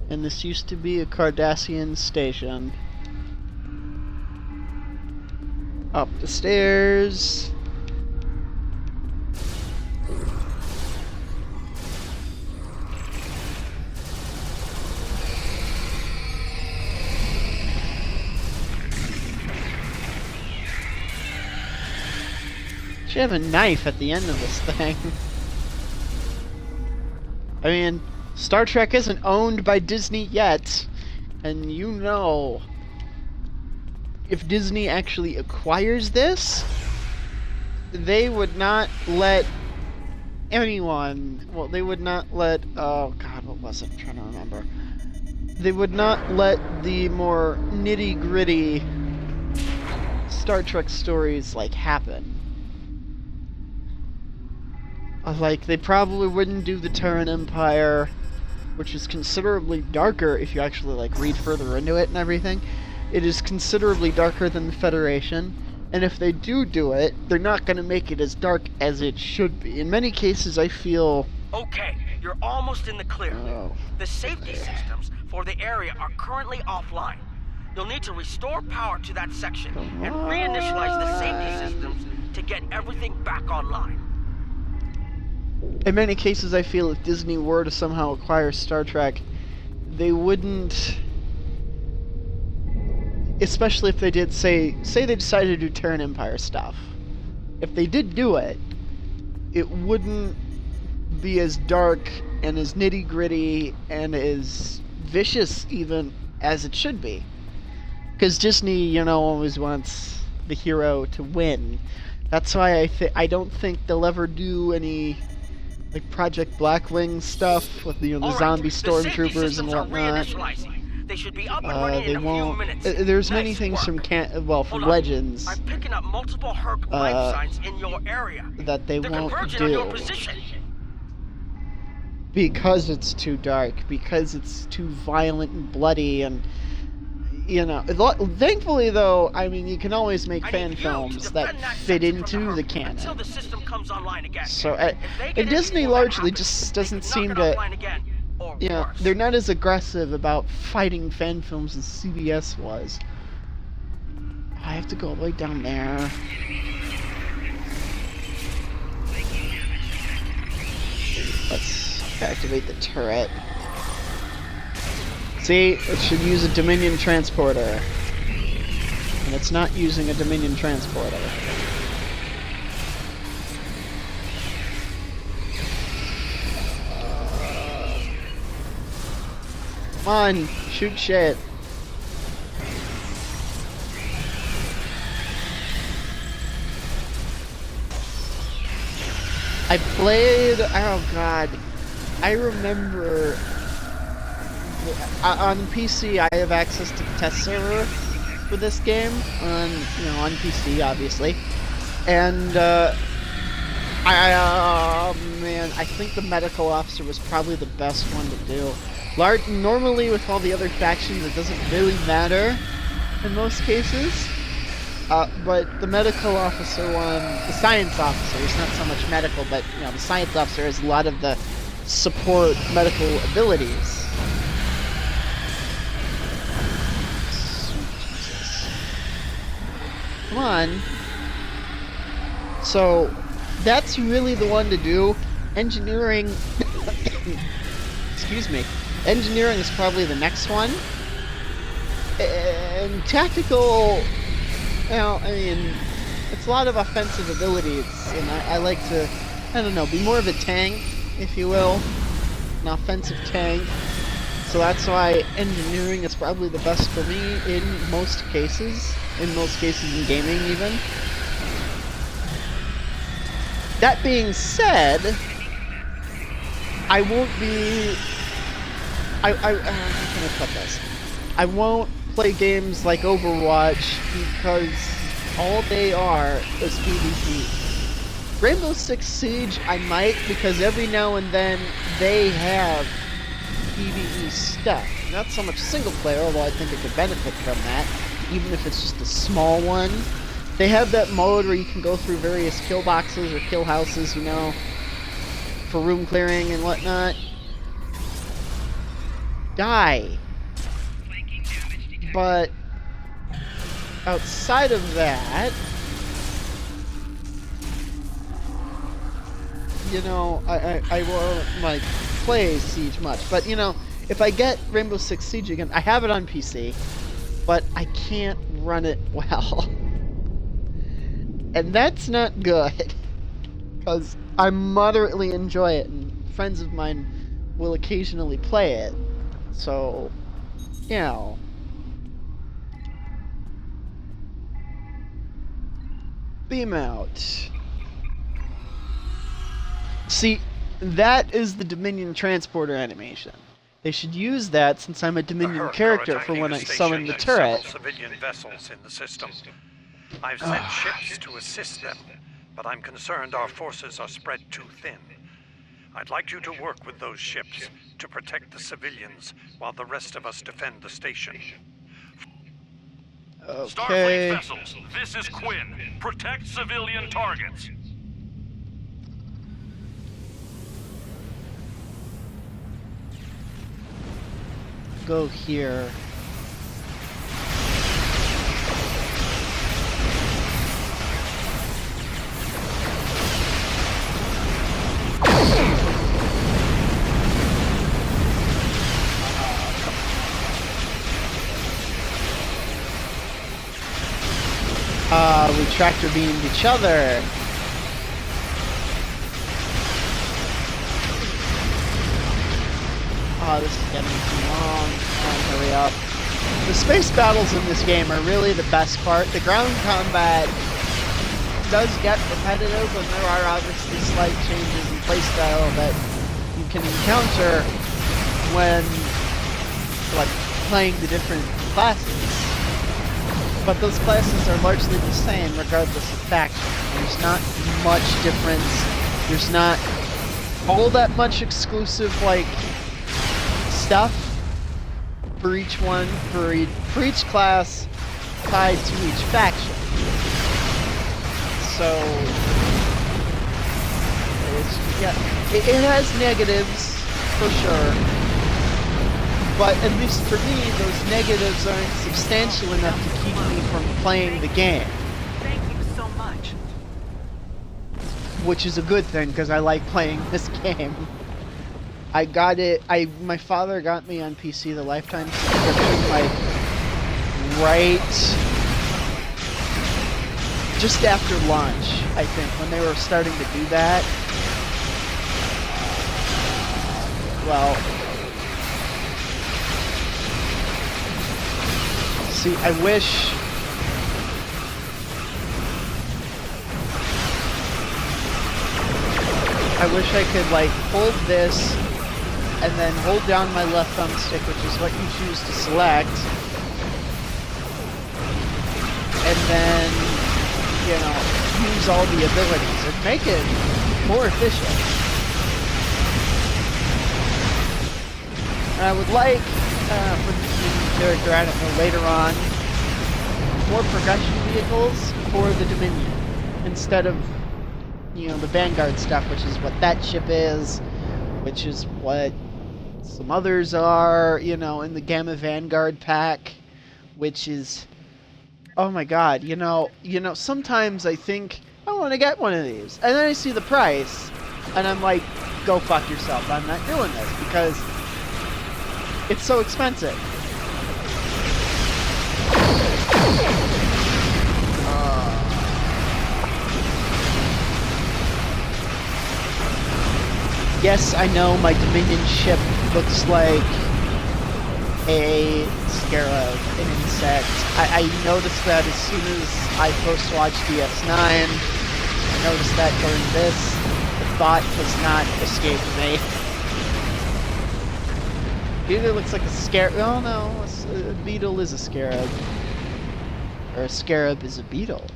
And this used to be a Cardassian station. Up the stairs. Should have a knife at the end of this thing. I mean, Star Trek isn't owned by Disney yet, and you know, if Disney actually acquires this, they would not let anyone, well, they would not let, oh god, what was it? I'm trying to remember. They would not let the more nitty-gritty Star Trek stories, like, happen. Like, they probably wouldn't do the Terran Empire, which is considerably darker if you actually, like, read further into it and everything. It is considerably darker than the Federation, and if they do it, they're not going to make it as dark as it should be. In many cases, I feel...
Okay, you're almost in the clear.
Oh.
The safety systems for the area are currently offline. You'll need to restore power to that section and reinitialize the safety systems to get everything back online.
In many cases, I feel if Disney were to somehow acquire Star Trek, they wouldn't... Especially if they did, say they decided to do Terran Empire stuff. If they did do it, it wouldn't be as dark and as nitty-gritty and as vicious even as it should be. Because Disney, you know, always wants the hero to win. That's why I don't think they'll ever do any like Project Blackwing stuff with the zombie stormtroopers and whatnot.
They should be up and running in a few minutes.
There's many
Nice
things
work.
from Legends
I'm picking up multiple Herc life signs in your area.
that they
They're
won't
converging on your
do
position.
because it's too dark, because it's too violent and bloody, and you know. Thankfully, though, I mean, you can always make fan films that fit into the canon.
Until the system comes online again.
So,
If they
and
get
Disney
anything more that
largely
happens,
just
they
doesn't
can
seem
knock it
to.
offline again, or
You know,
worse.
they're not as aggressive about fighting fan films as CBS was. I have to go all the way down there. Let's activate the turret. See, it should use a Dominion transporter. And it's not using a Dominion transporter. Come on, shoot shit. I played, oh god, I remember on PC I have access to the test server for this game on PC obviously, and man, I think the medical officer was probably the best one to do. Normally with all the other factions it doesn't really matter in most cases. But the medical officer one, the science officer, is not so much medical, but you know, the science officer has a lot of the support medical abilities. Sweet Jesus. Come on. So that's really the one to do. Engineering, excuse me. Engineering is probably the next one. And tactical. Well, I mean, it's a lot of offensive abilities, and I like to, I don't know, be more of a tank, if you will, an offensive tank. So that's why engineering is probably the best for me in most cases in gaming even. That being said, I won't be, how can I put this? I won't play games like Overwatch because all they are is PvP. Rainbow Six Siege I might, because every now and then they have PvE stuff. Not so much single player, although I think it could benefit from that, even if it's just a small one. They have that mode where you can go through various kill boxes or kill houses, you know, for room clearing and whatnot. Die. But outside of that, you know, I won't like play Siege much. But you know, if I get Rainbow Six Siege again, I have it on PC, but I can't run it well. And that's not good, because I moderately enjoy it, and friends of mine will occasionally play it. So, you know. Beam out. See, that is the Dominion transporter animation. They should use that since I'm a Dominion character for when I summon the turret.
Civilian vessels in the system. I've sent ships to assist them, but I'm concerned our forces are spread too thin. I'd like you to work with those ships to protect the civilians while the rest of us defend the station.
Starfleet vessels, this is Quinn. Protect civilian targets.
Go here. We tractor beamed each other. oh, this is getting too long. Hurry up. The space battles in this game are really the best part. The ground combat does get repetitive, and there are obviously slight changes in playstyle that you can encounter when like playing the different classes. But those classes are largely the same regardless of faction. There's not much difference. There's not all that much exclusive like stuff for each one, for each class tied to each faction. So it's, yeah, it has negatives for sure, but at least for me, those negatives aren't substantial enough to keep me from playing the game.
Thank you so much.
Which is a good thing because I like playing this game. I got it. My father got me on PC the lifetime subscription like right just after launch, I think, when they were starting to do that. Well, see, I wish I could like hold this and then hold down my left thumbstick, which is what you choose to select, and then, you know, use all the abilities and make it more efficient. And I would like, for the character, I don't know, later on, more progression vehicles for the Dominion, instead of, you know, the Vanguard stuff, which is what that ship is, which is what some others are, you know, in the Gamma Vanguard pack, which is, oh my god, you know, sometimes I think, I want to get one of these, and then I see the price, and I'm like, go fuck yourself, I'm not doing this, because it's so expensive. Yes, I know my Dominion ship looks like a scarab, an insect. I noticed that as soon as I first watched DS9. I noticed that during this. The thought does not escape me. It either looks like a scarab. Oh no, a beetle is a scarab. Or a scarab is a beetle.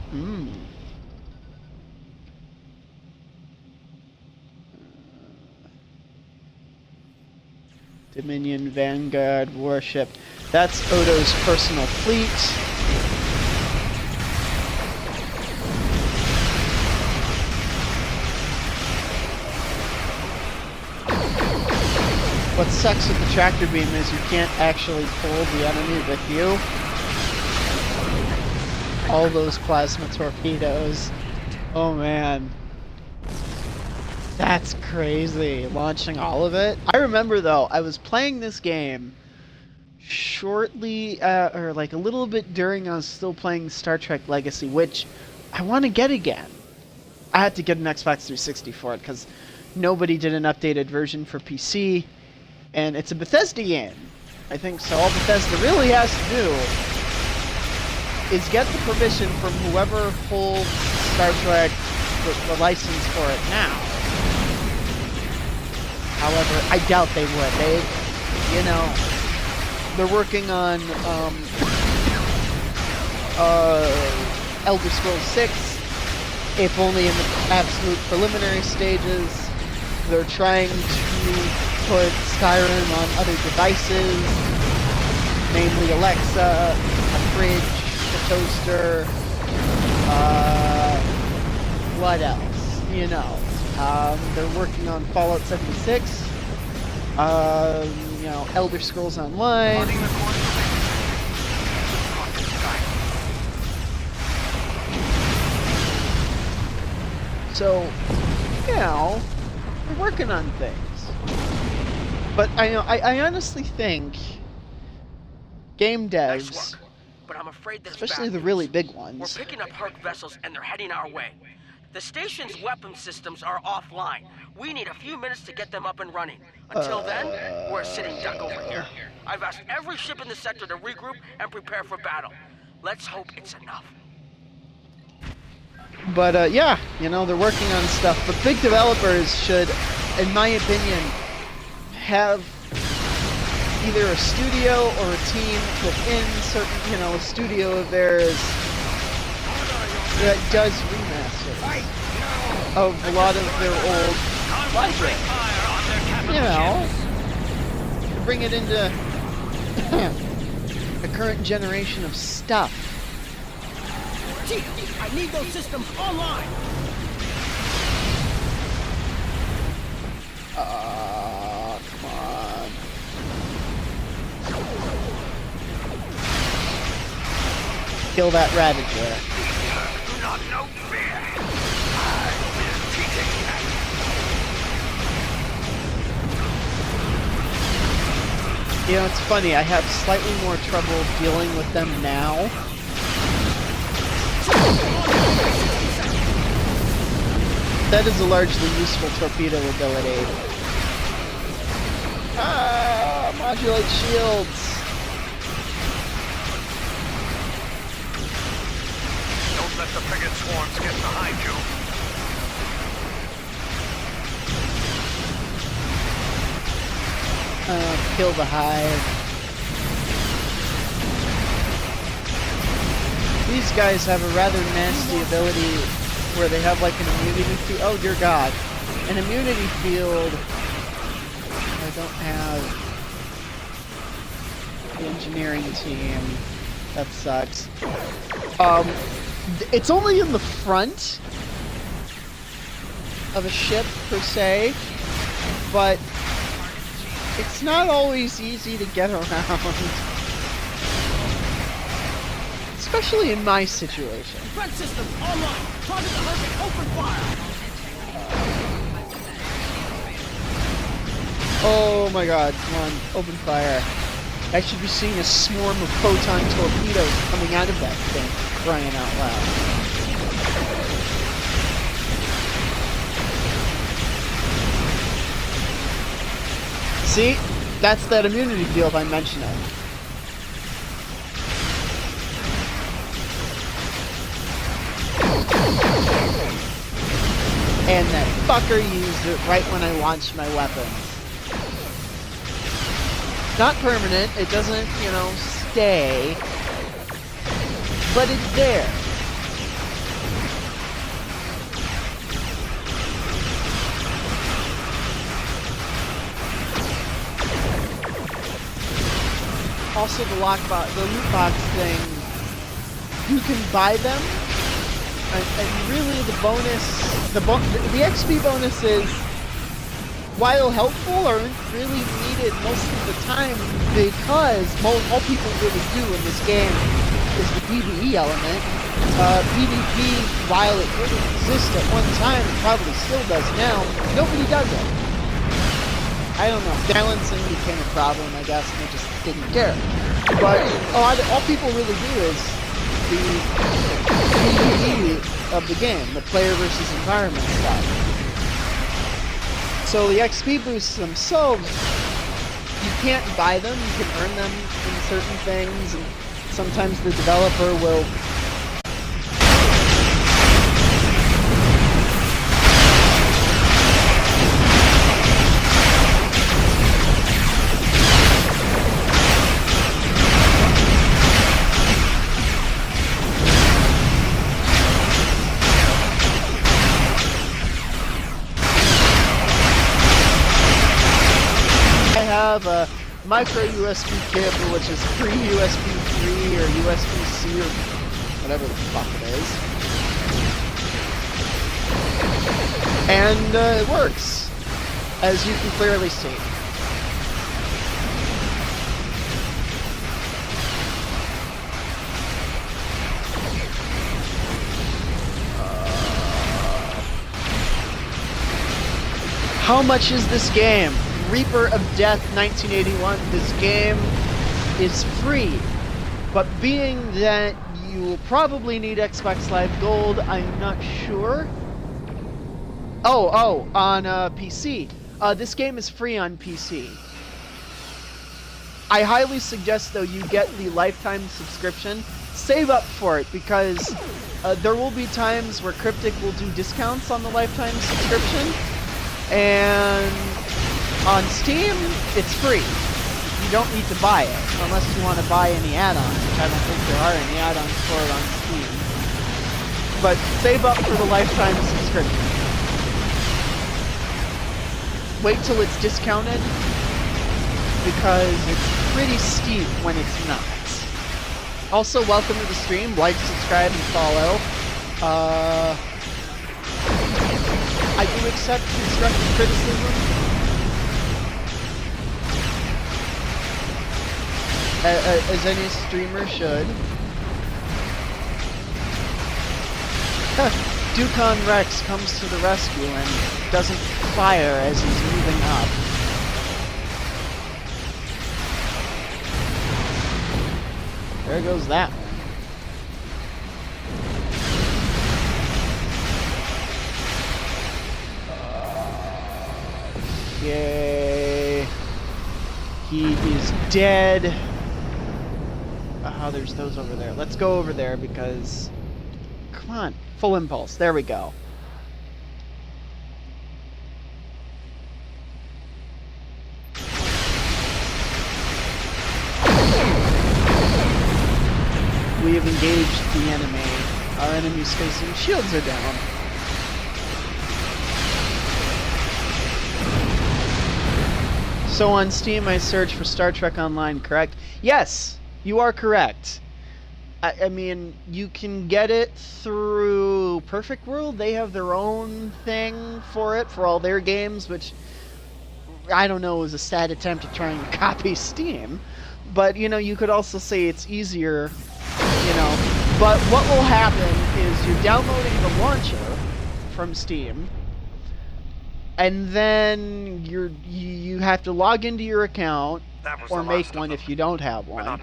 Dominion Vanguard warship. That's Odo's personal fleet. What sucks with the tractor beam is you can't actually pull the enemy with you. All those plasma torpedoes. Oh man. That's crazy, launching all of it. I remember though, I was playing this game shortly, or like a little bit during I was still playing Star Trek Legacy, which I want to get again. I had to get an Xbox 360 for it because nobody did an updated version for PC, and it's a Bethesda game. I think so. All Bethesda really has to do is get the permission from whoever holds Star Trek, the license for it now. However, I doubt they would. They, you know, they're working on Elder Scrolls 6, if only in the absolute preliminary stages. They're trying to put Skyrim on other devices, namely Alexa, a fridge, a toaster, what else? You know. They're working on Fallout 76, you know, Elder Scrolls Online. So, you know, we're working on things. But I honestly think game devs,
but I'm afraid this
especially the really big ones,
we're picking up Herc vessels and they're heading our way. The station's weapon systems are offline. We need a few minutes to get them up and running. Until then, we're a sitting duck over here. I've asked every ship in the sector to regroup and prepare for battle. Let's hope it's enough.
But yeah, you know, they're working on stuff. But big developers should, in my opinion, have either a studio or a team within certain, you know, a studio of theirs that does remasters of a lot of their old projects. You know, bring it into the current generation of stuff.
Chief, I need those systems online.
Come on. Kill that Ravager.
Do not know fear.
You know, it's funny, I have slightly more trouble dealing with them now. That is a largely useful torpedo ability. Ah, modulate shields.
Don't let the frigate swarms get behind you.
Kill the hive. These guys have a rather nasty ability where they have like an immunity field. Oh dear God. An immunity field. I don't have the engineering team. That sucks. It's only in the front of a ship per se, but it's not always easy to get around. Especially in my situation.
Defense system online. Target the Hurricane. Open fire.
Oh my God! Come on, open fire! I should be seeing a swarm of photon torpedoes coming out of that thing, crying out loud. See, that's that immunity field I'm mentioning. And that fucker used it right when I launched my weapon. Not permanent, it doesn't, you know, stay, but it's there. Also the loot box thing, you can buy them. And really the bonus, the XP bonuses, while helpful, aren't really needed most of the time because all people really do in this game is the PvE element. PvP, while it didn't exist at one time, it probably still does now, nobody does it. I don't know, balancing became a problem, I guess, and they just didn't care. But all people really do is the PvE of the game, the player versus environment stuff. So the XP boosts themselves, you can't buy them, you can earn them in certain things, and sometimes the developer will have a micro USB cable, which is free USB 3 or USB-C or whatever the fuck it is. And it works, as you can clearly see. How much is this game? Reaper of Death 1981. This game is free, but being that you will probably need Xbox Live Gold, I'm not sure. On PC. This game is free on PC. I highly suggest, though, you get the lifetime subscription. Save up for it, because there will be times where Cryptic will do discounts on the lifetime subscription. And on Steam, it's free. You don't need to buy it, unless you want to buy any add-ons, which I don't think there are any add-ons for it on Steam. But save up for the lifetime subscription. Wait till it's discounted, because it's pretty steep when it's not. Also, welcome to the stream. Like, subscribe, and follow. I do accept constructive criticism. As any streamer should. Dukon Rex comes to the rescue and doesn't fire as he's moving up. There goes that one. Yay. He is dead. There's those over there. Let's go over there because... Come on. Full impulse. There we go. We have engaged the enemy. Our enemy's facing shields are down. So on Steam I search for Star Trek Online, correct? Yes! You are correct. I mean, you can get it through Perfect World. They have their own thing for it, for all their games, which I don't know, is a sad attempt to try and copy Steam. But, you know, you could also say it's easier, you know. But what will happen is you're downloading the launcher from Steam, and then you have to log into your account, or make one if you don't have one,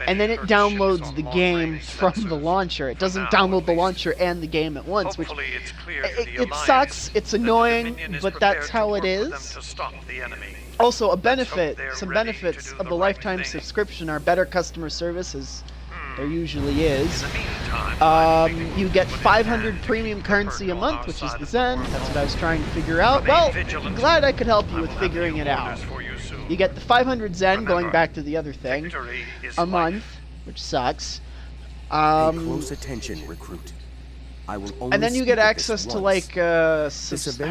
and then it downloads the game from the launcher. It doesn't download the launcher and the game at once, which it sucks, it's annoying, but that's how it is. Also, some benefits of the lifetime subscription are better customer service, as there usually is. You get 500 premium currency a month, which is the Zen. That's what I was trying to figure out. Well, I'm glad I could help you with figuring it out. You get the 500 Zen, going back to the other thing, a month, which sucks.
Pay close attention, recruit. I will only
and then you get access to like I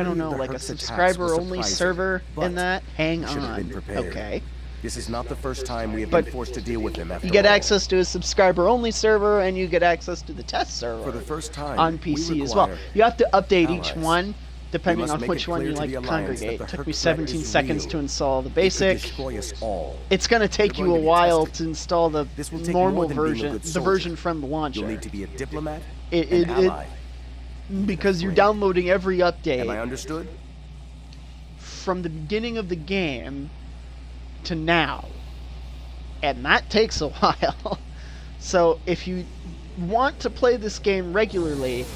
don't know, like a subscriber-only server in that. Hang on. Okay.
This is not the first time we have been forced to deal with them.
You get access to a subscriber-only server, and you get access to the test server
for the first time
on PC as well. You have to update each one depending on which one you like to congregate. It took me 17 seconds to install the basic. It's going to take you a while to install the normal version, the version from the launcher.
You'll need to be a diplomat,
an ally. Because you're downloading every update.
Am I understood?
From the beginning of the game to now. And that takes a while. So if you want to play this game regularly,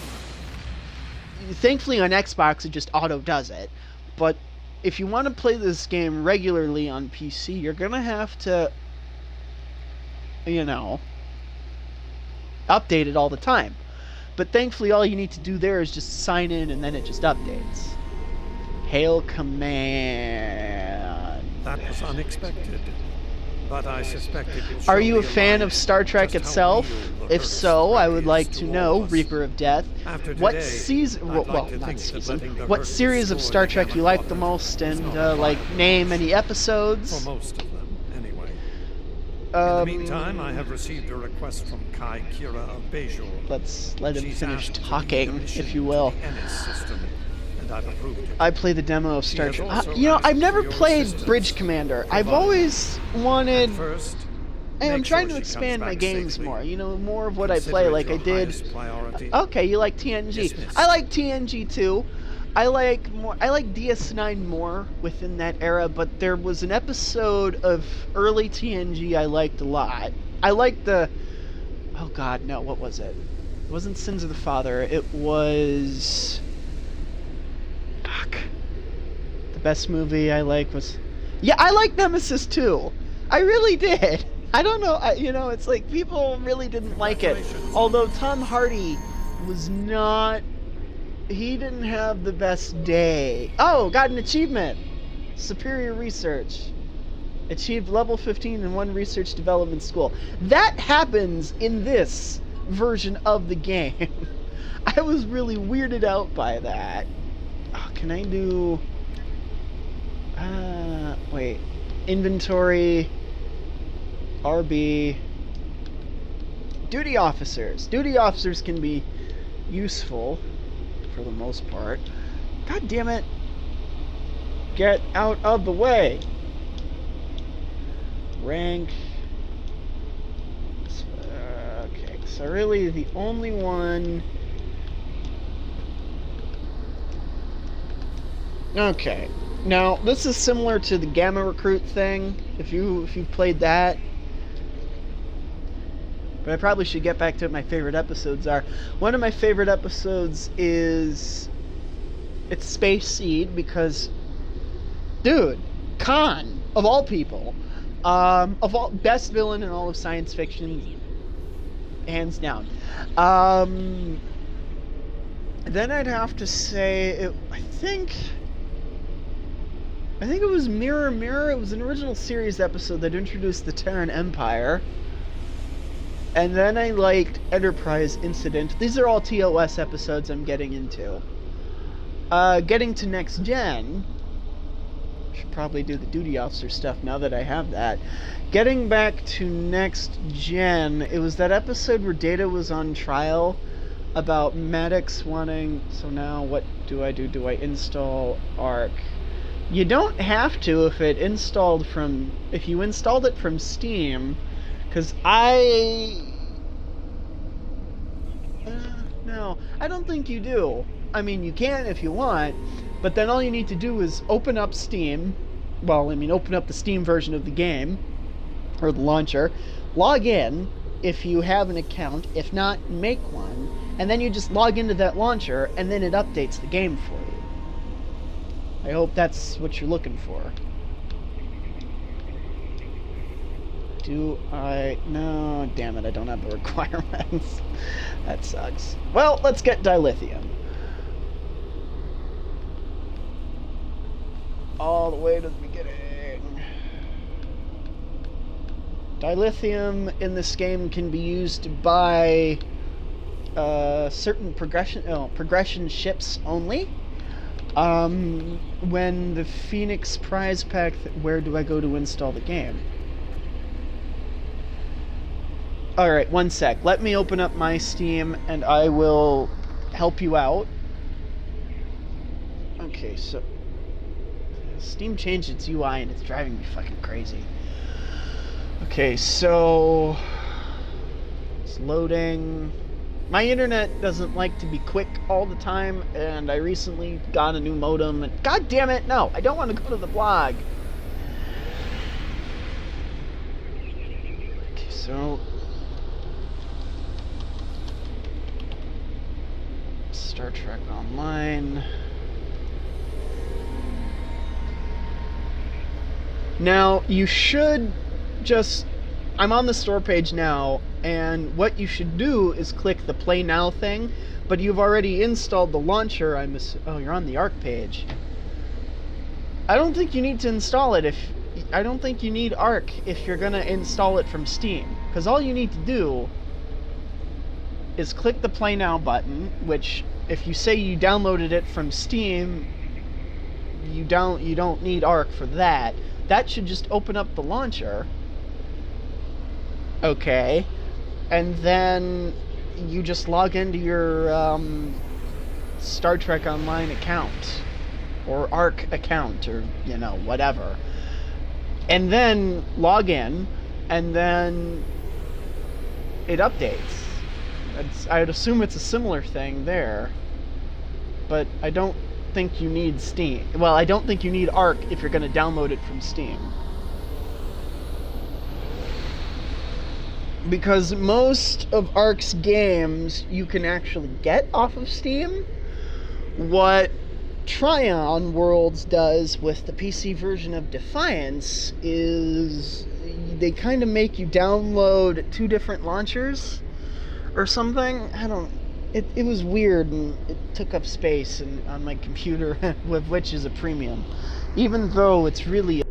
thankfully on Xbox it just auto does it, but if you want to play this game regularly on PC, you're gonna have to, you know, update it all the time. But thankfully all you need to do there is just sign in and then it just updates. Hail command.
That was unexpected, but I suspected it.
Are you a fan of Star Trek itself? If so, I would like to know, Reaper of Death, what season, well, not season, what series of Star Trek you like the most, and like name any episodes.
For most of them, anyway. In the meantime, I have received a request from Kai Kira of Bejor.
Let's let him finish talking, if you will. I play the demo of Star Trek. You know, I've never played Bridge Commander. I've always wanted... I'm trying to expand my games more. You know, more of what I play, like I did... Okay, you like TNG. I like TNG too. I like DS9 more within that era, but there was an episode of early TNG I liked a lot. I liked the... Oh god, no, what was it? It wasn't Sins of the Father. It was... Best movie I like was... Yeah, I like Nemesis too. I really did. I don't know, it's like people really didn't like it. Although Tom Hardy was not... He didn't have the best day. Oh, got an achievement. Superior research. Achieved level 15 in one research development school. That happens in this version of the game. I was really weirded out by that. Oh, can I do... wait. Inventory... RB... Duty officers. Duty officers can be useful, for the most part. God damn it. Get out of the way. Rank... okay, so really the only one... Okay, now this is similar to the Gamma Recruit thing, if you've played that. But I probably should get back to what my favorite episodes are. One of my favorite episodes is... It's Space Seed, because... Dude, Khan, of all people, best villain in all of science fiction, hands down. Then I'd have to say, I think it was Mirror Mirror. It was an original series episode that introduced the Terran Empire. And then I liked Enterprise Incident. These are all TOS episodes I'm getting into. Getting to Next Gen. Should probably do the duty officer stuff now that I have that. Getting back to Next Gen, it was that episode where Data was on trial about Maddox wanting... So now what do I do? Do I install ARC? You don't have to if you installed it from Steam, because no, I don't think you do. I mean, you can if you want, but then all you need to do is open up Steam. Well, I mean, open up the Steam version of the game, or the launcher, log in if you have an account. If not, make one, and then you just log into that launcher, and then it updates the game for you. I hope that's what you're looking for. No, damn it, I don't have the requirements. That sucks. Well, let's get dilithium. All the way to the beginning. Dilithium in this game can be used to buy certain progression ships only. When the Phoenix prize pack... Where do I go to install the game? Alright, one sec. Let me open up my Steam and I will help you out. Okay, so... Steam changed its UI and it's driving me fucking crazy. Okay, so... It's loading. My internet doesn't like to be quick all the time, and I recently got a new modem, and god damn it, no! I don't want to go to the blog! Okay, so... Star Trek Online... Now, you should just... I'm on the store page now, and what you should do is click the Play Now thing, but you've already installed the launcher. Oh, you're on the ARC page. I don't think you need to install it I don't think you need ARC if you're gonna install it from Steam, because all you need to do is click the Play Now button, which, if you say you downloaded it from Steam, you don't need ARC for that. That should just open up the launcher. Okay. And then you just log into your Star Trek Online account. Or ARC account, or, whatever. And then log in, and then it updates. I'd assume it's a similar thing there. But I don't think you need Steam. Well, I don't think you need ARC if you're going to download it from Steam. Because most of ARC's games you can actually get off of Steam. What Tryon Worlds does with the PC version of Defiance is they kind of make you download 2 different launchers or something. It was weird, and it took up space on my computer, with which is a premium, even though it's really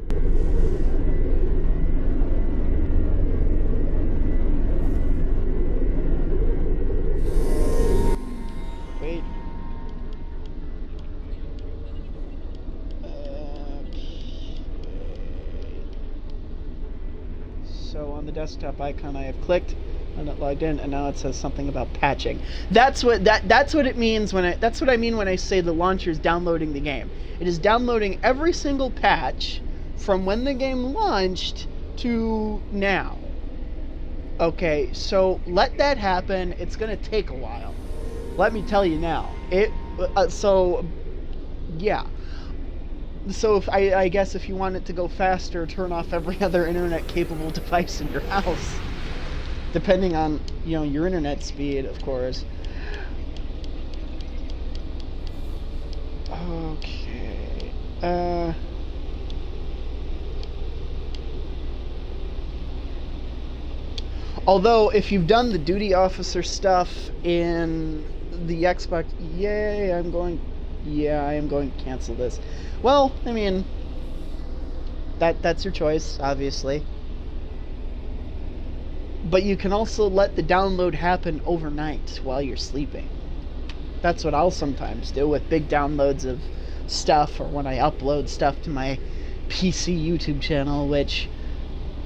wait. So on the desktop icon, I have clicked and it logged in, and now it says something about patching. That's what it means that's what I mean when I say the launcher is downloading the game. It is downloading every single patch from when the game launched to now. Okay, so let that happen. It's gonna take a while. Let me tell you now. Yeah. So if I guess if you want it to go faster, turn off every other internet-capable device in your house. Depending on, your internet speed, of course. Okay. Although, if you've done the duty officer stuff in the Xbox, I am going to cancel this. Well, I mean, that's your choice, obviously. But you can also let the download happen overnight while you're sleeping. That's what I'll sometimes do with big downloads of stuff, or when I upload stuff to my PC YouTube channel, which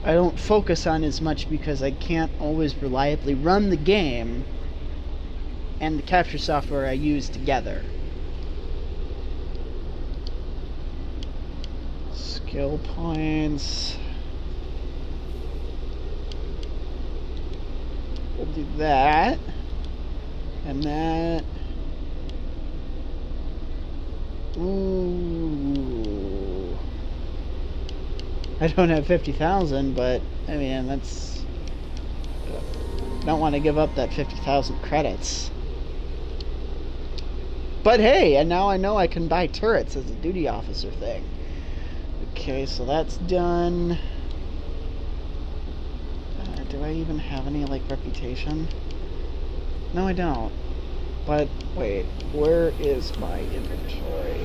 I don't focus on as much because I can't always reliably run the game and the capture software I use together. Skill points. We'll do that. And that. Ooh. I don't have 50,000, but I mean, that's. I don't want to give up that 50,000 credits. But hey, and now I know I can buy turrets as a duty officer thing. Okay, so that's done. Do I even have any, reputation? No, I don't. But, wait, where is my inventory?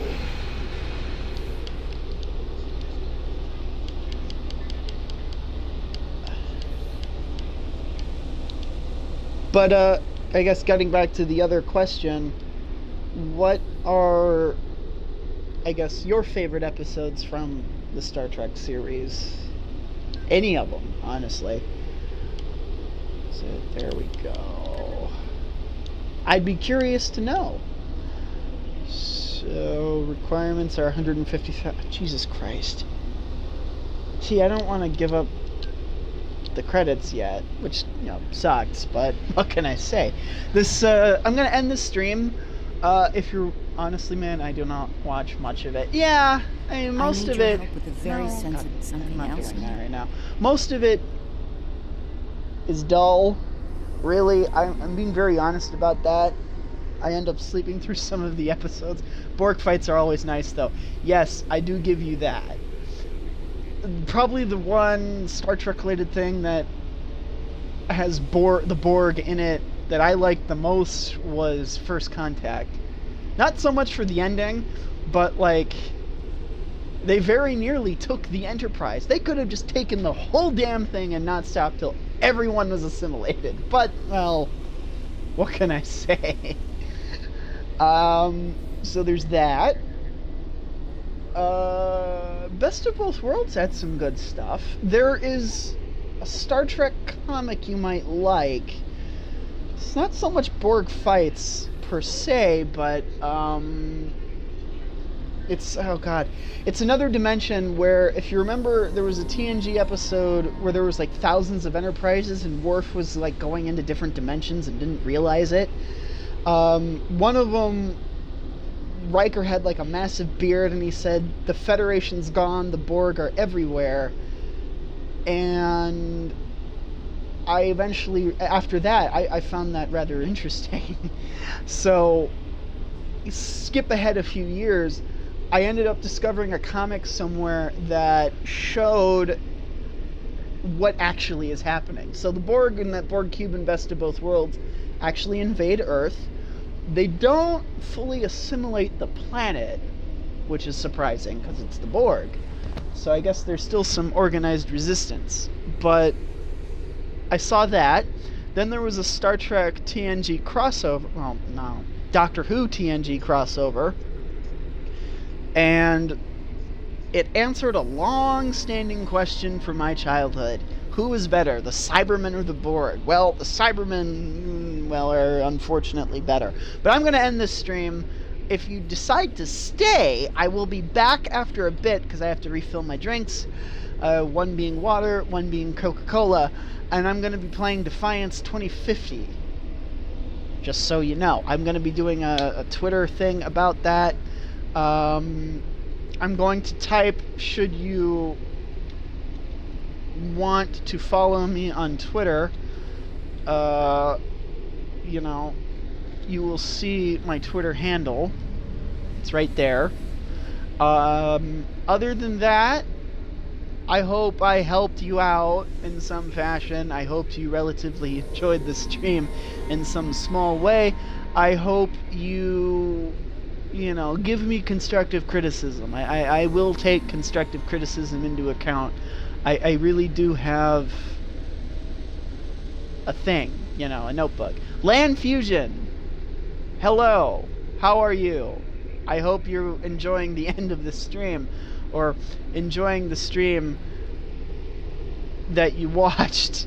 But, I guess getting back to the other question, what are, I guess, your favorite episodes from the Star Trek series? Any of them, honestly. So, there we go. I'd be curious to know. So, requirements are 150,000. Jesus Christ. See, I don't want to give up the credits yet, which, sucks, but what can I say? This, I'm going to end this stream. If you're, honestly, man, I do not watch much of it. Yeah, I mean, most of it.
Help with a very sensitive something
I'm not
else.
doing that right now. Most of it is dull. Really, I'm being very honest about that. I end up sleeping through some of the episodes. Borg fights are always nice, though. Yes, I do give you that. Probably the one Star Trek-related thing that has the Borg in it that I liked the most was First Contact. Not so much for the ending, but, they very nearly took the Enterprise. They could have just taken the whole damn thing and not stopped till everyone was assimilated. But, well, what can I say? So there's that. Best of Both Worlds had some good stuff. There is a Star Trek comic you might like. It's not so much Borg fights per se, but it's, oh god, it's another dimension where, if you remember, there was a TNG episode where there was thousands of Enterprises and Worf was going into different dimensions and didn't realize it. One of them, Riker had a massive beard and he said, "The Federation's gone, the Borg are everywhere." And I eventually, after that, I found that rather interesting. So skip ahead a few years, I ended up discovering a comic somewhere that showed what actually is happening. So the Borg in that Borg cube in Best of Both Worlds actually invade Earth. They don't fully assimilate the planet, which is surprising because it's the Borg. So I guess there's still some organized resistance. But I saw that. Then there was a Star Trek TNG crossover. Well, no, Doctor Who TNG crossover. And it answered a long-standing question from my childhood. Who is better, the Cybermen or the Borg? Well, the Cybermen, well, are unfortunately better. But I'm going to end this stream. If you decide to stay, I will be back after a bit because I have to refill my drinks. One being water, one being Coca-Cola. And I'm going to be playing Defiance 2050. Just so you know. I'm going to be doing a Twitter thing about that. I'm going to type, should you want to follow me on Twitter, you know, you will see my Twitter handle. It's right there. Other than that, I hope I helped you out in some fashion. I hope you relatively enjoyed the stream in some small way. I hope you know, give me constructive criticism. I will take constructive criticism into account. I really do have a thing, you know, a notebook. Land Fusion, hello, how are you? I hope you're enjoying the end of the stream, or enjoying the stream that you watched.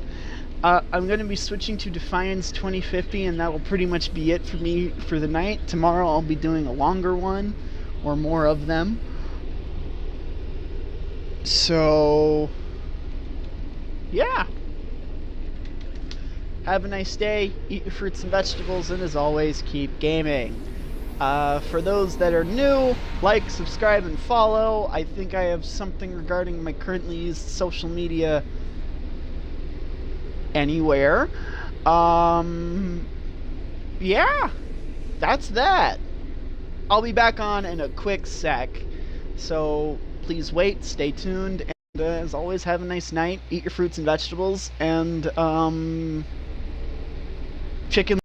I'm going to be switching to Defiance 2050, and that will pretty much be it for me for the night. Tomorrow I'll be doing a longer one, or more of them. So, yeah. Have a nice day, eat your fruits and vegetables, and as always, keep gaming. For those that are new, like, subscribe, and follow. I think I have something regarding my currently used social media anywhere. Yeah, that's that. I'll be back on in a quick sec, so please wait, stay tuned, and as always, have a nice night, eat your fruits and vegetables, and chicken